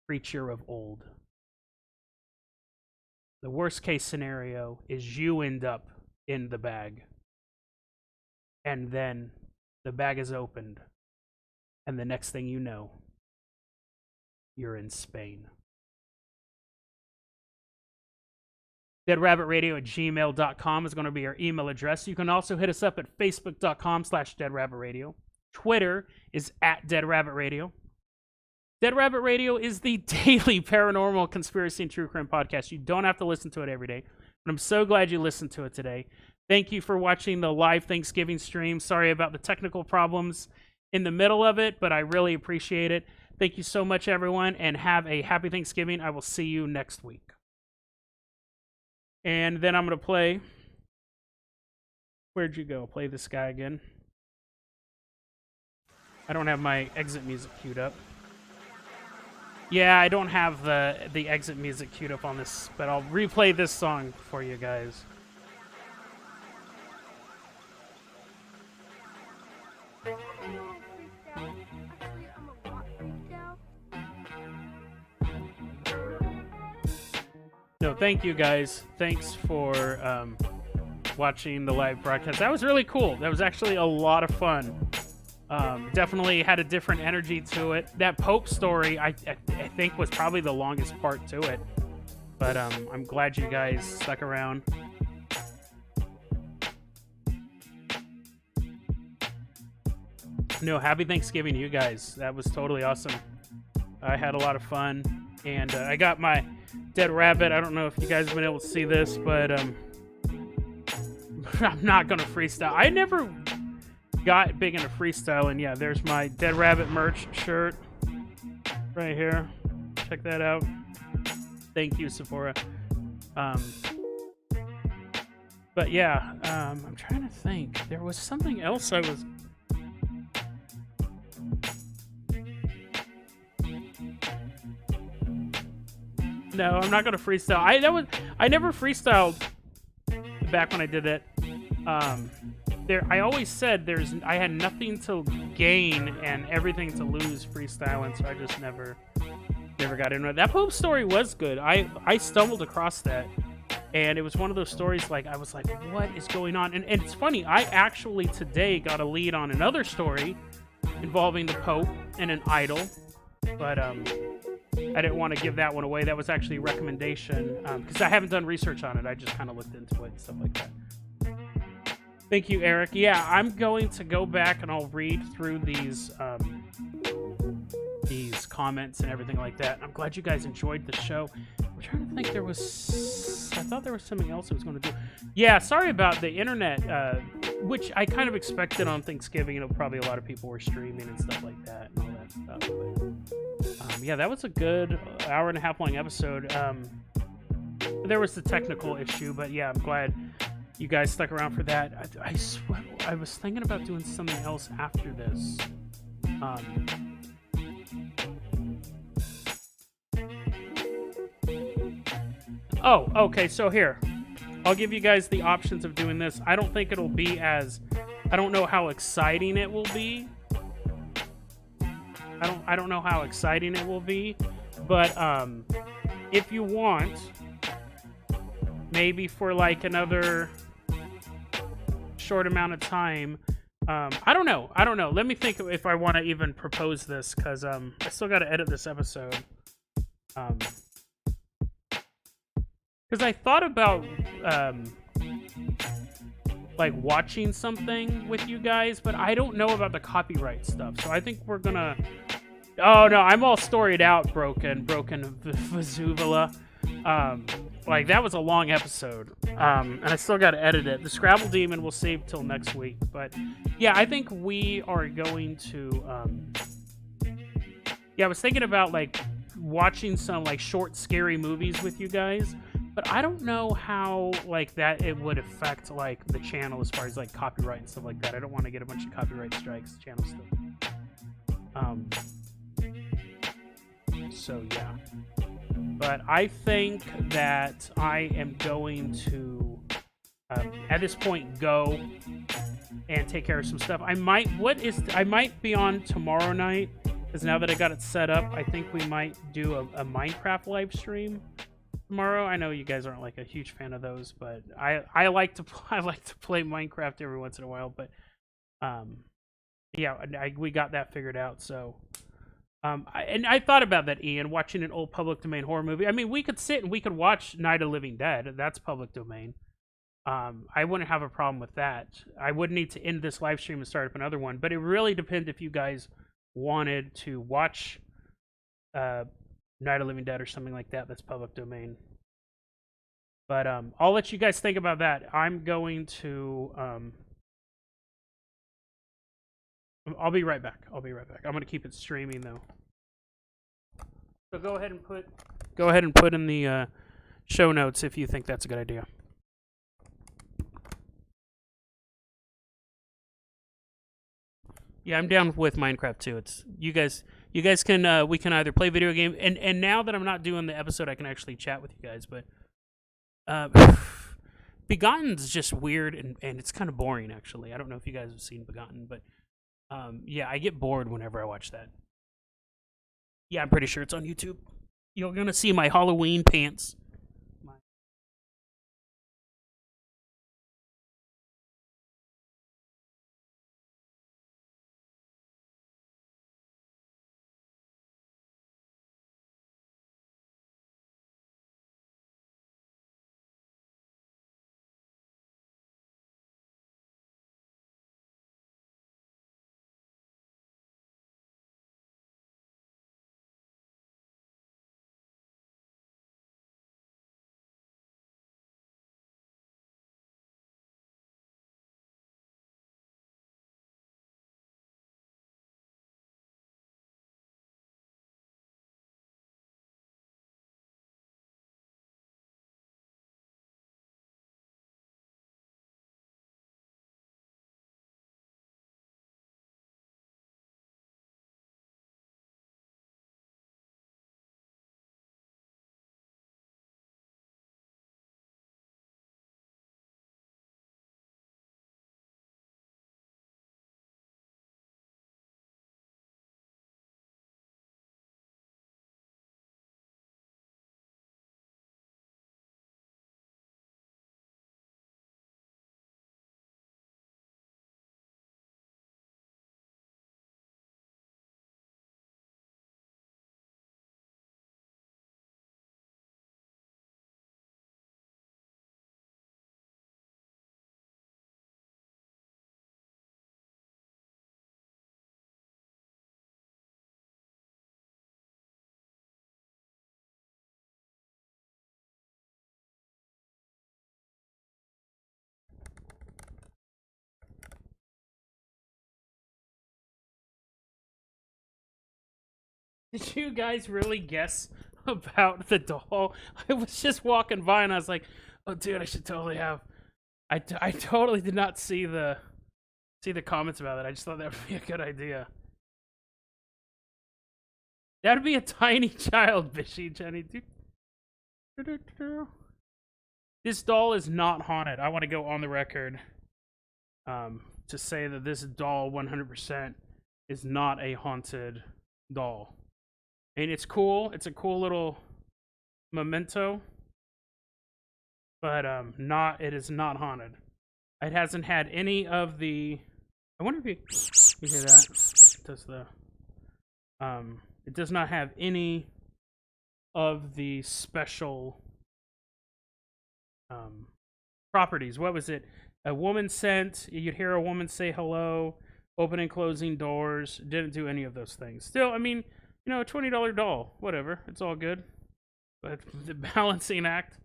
creature of old. The worst case scenario is you end up in the bag. And then the bag is opened. And the next thing you know, you're in Spain. DeadRabbitRadio@gmail.com is going to be our email address. You can also hit us up at Facebook.com/DeadRabbitRadio. Twitter is @DeadRabbitRadio. Dead Rabbit Radio is the daily paranormal, conspiracy, and true crime podcast. You don't have to listen to it every day, but I'm so glad you listened to it today. Thank you for watching the live Thanksgiving stream. Sorry about the technical problems in the middle of it, but I really appreciate it. Thank you so much, everyone, and have a happy Thanksgiving. I will see you next week. And then I'm going to play... Where'd you go? Play this guy again. I don't have my exit music queued up. Yeah, I don't have the exit music queued up on this, but I'll replay this song for you guys. No, thank you guys. Thanks for watching the live broadcast. That was really cool. That was actually a lot of fun. Definitely had a different energy to it. That Pope story, I think, was probably the longest part to it. But I'm glad you guys stuck around. No, happy Thanksgiving to you guys. That was totally awesome. I had a lot of fun. And I got my dead rabbit. I don't know if you guys have been able to see this, but I'm not going to freestyle. I never got big into freestyle. And yeah, there's my dead rabbit merch shirt right here. Check that out. Thank you, Sephora. But yeah, I'm trying to think. There was something else I was... No, I'm not gonna freestyle. I never freestyled back when I did it. I always said I had nothing to gain and everything to lose freestyling, so I just never got into it. That Pope story was good. I stumbled across that, and it was one of those stories like I was like, what is going on? And it's funny. I actually today got a lead on another story involving the Pope and an idol, but I didn't want to give that one away. That was actually a recommendation because I haven't done research on it. I just kind of looked into it and stuff like that. Thank you, Eric. Yeah, I'm going to go back and I'll read through these comments and everything like that. I'm glad you guys enjoyed the show. I'm trying to think. I thought there was something else I was going to do. Yeah, sorry about the internet, which I kind of expected on Thanksgiving. You know, probably a lot of people were streaming and stuff like that and all that stuff. But, yeah, that was a good hour and a half long episode. There was the technical issue, but yeah, I'm glad you guys stuck around for that. I was thinking about doing something else after this. Oh, okay, so here. I'll give you guys the options of doing this. I don't think it'll be as... I don't know how exciting it will be. I don't know how exciting it will be. But, if you want, maybe for like another short amount of time, I don't know. Let me think if I want to even propose this, because I still got to edit this episode. Because I thought about like watching something with you guys, but I don't know about the copyright stuff. So I think we're gonna... Oh no, I'm all storied out, broken Vesuvala. Like that was a long episode, and I still got to edit it. The Scrabble Demon we'll save till next week, but yeah, I think we are going to. Yeah, I was thinking about like watching some like short, scary movies with you guys, but I don't know how like that it would affect like the channel as far as like copyright and stuff like that. I don't want to get a bunch of copyright strikes, channel stuff. So yeah. But I think that I am going to, at this point, go and take care of some stuff. I might be on tomorrow night, because now that I got it set up, I think we might do a Minecraft live stream tomorrow. I know you guys aren't like a huge fan of those, but I like to play Minecraft every once in a while. But yeah, we got that figured out. So. And I thought about that, Ian, watching an old public domain horror movie. I mean, we could sit and we could watch Night of the Living Dead. That's public domain. I wouldn't have a problem with that. I would need to end this live stream and start up another one. But it really depends if you guys wanted to watch Night of the Living Dead or something like that. That's public domain. But I'll let you guys think about that. I'm going to... I'll be right back. I'm going to keep it streaming though. So go ahead and put in the show notes if you think that's a good idea. Yeah, I'm down with Minecraft too. It's you guys can we can either play video game and now that I'm not doing the episode I can actually chat with you guys, but Begotten's just weird and it's kind of boring actually. I don't know if you guys have seen Begotten, but yeah, I get bored whenever I watch that. Yeah, I'm pretty sure it's on YouTube. You're gonna see my Halloween pants. Did you guys really guess about the doll? I was just walking by and I was like, "Oh, dude, I should totally have." I totally did not see the comments about it. I just thought that would be a good idea. That'd be a tiny child, Bishy Jenny. This doll is not haunted. I want to go on the record to say that this doll 100% is not a haunted doll. And it's cool. It's a cool little memento, but it is not haunted. It hasn't had any of the. I wonder if you hear that. It does the. It does not have any of the special properties. What was it? A woman sent. You'd hear a woman say hello, opening and closing doors. Didn't do any of those things. Still, I mean, a $20 doll. Whatever. It's all good. But the balancing act.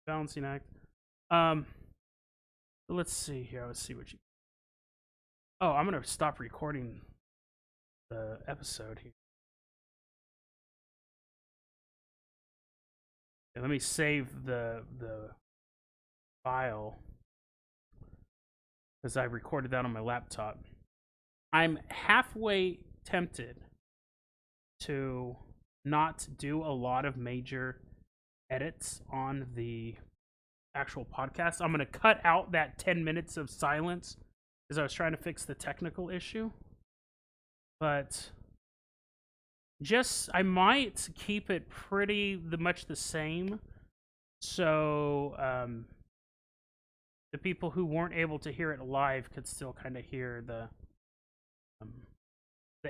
Let's see here. Let's see what you. Oh, I'm gonna stop recording the episode here. And let me save the file because I recorded that on my laptop. I'm halfway tempted to not do a lot of major edits on the actual podcast. I'm going to cut out that 10 minutes of silence because I was trying to fix the technical issue. But I might keep it pretty much the same. So the people who weren't able to hear it live could still kind of hear the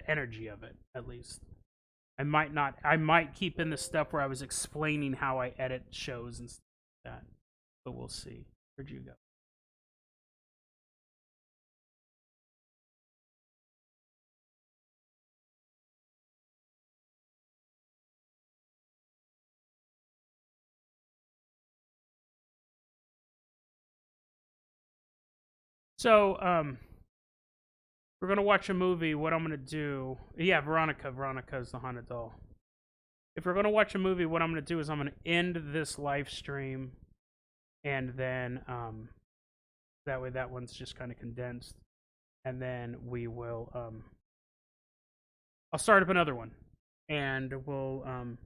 energy of it, at least. I might keep in the stuff where I was explaining how I edit shows and stuff like that. But we'll see. Where'd you go? So, we're gonna watch a movie. What I'm gonna do? Yeah, Veronica. Veronica is the haunted doll. If we're gonna watch a movie, what I'm gonna do is I'm gonna end this live stream, and then that way that one's just kind of condensed, and then we will I'll start up another one, and we'll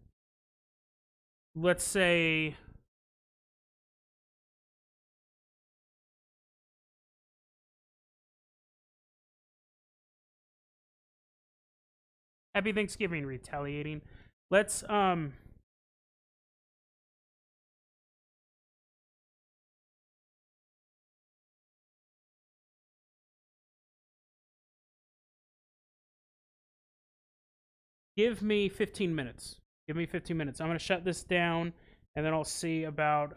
let's say. Happy Thanksgiving, retaliating. Let's give me 15 minutes. Give me 15 minutes. I'm going to shut this down, and then I'll see about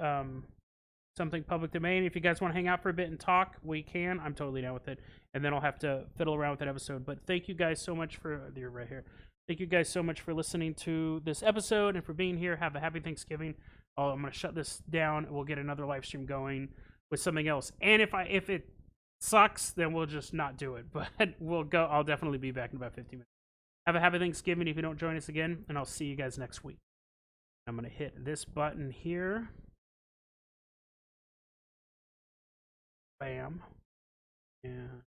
something public domain. If you guys want to hang out for a bit and talk, we can. I'm totally down with it. And then I'll have to fiddle around with that episode. But thank you guys so much for... You're right here. Thank you guys so much for listening to this episode and for being here. Have a happy Thanksgiving. I'm going to shut this down. We'll get another live stream going with something else. And if it sucks, then we'll just not do it. But we'll go. I'll definitely be back in about 15 minutes. Have a happy Thanksgiving if you don't join us again, and I'll see you guys next week. I'm going to hit this button here. Bam. And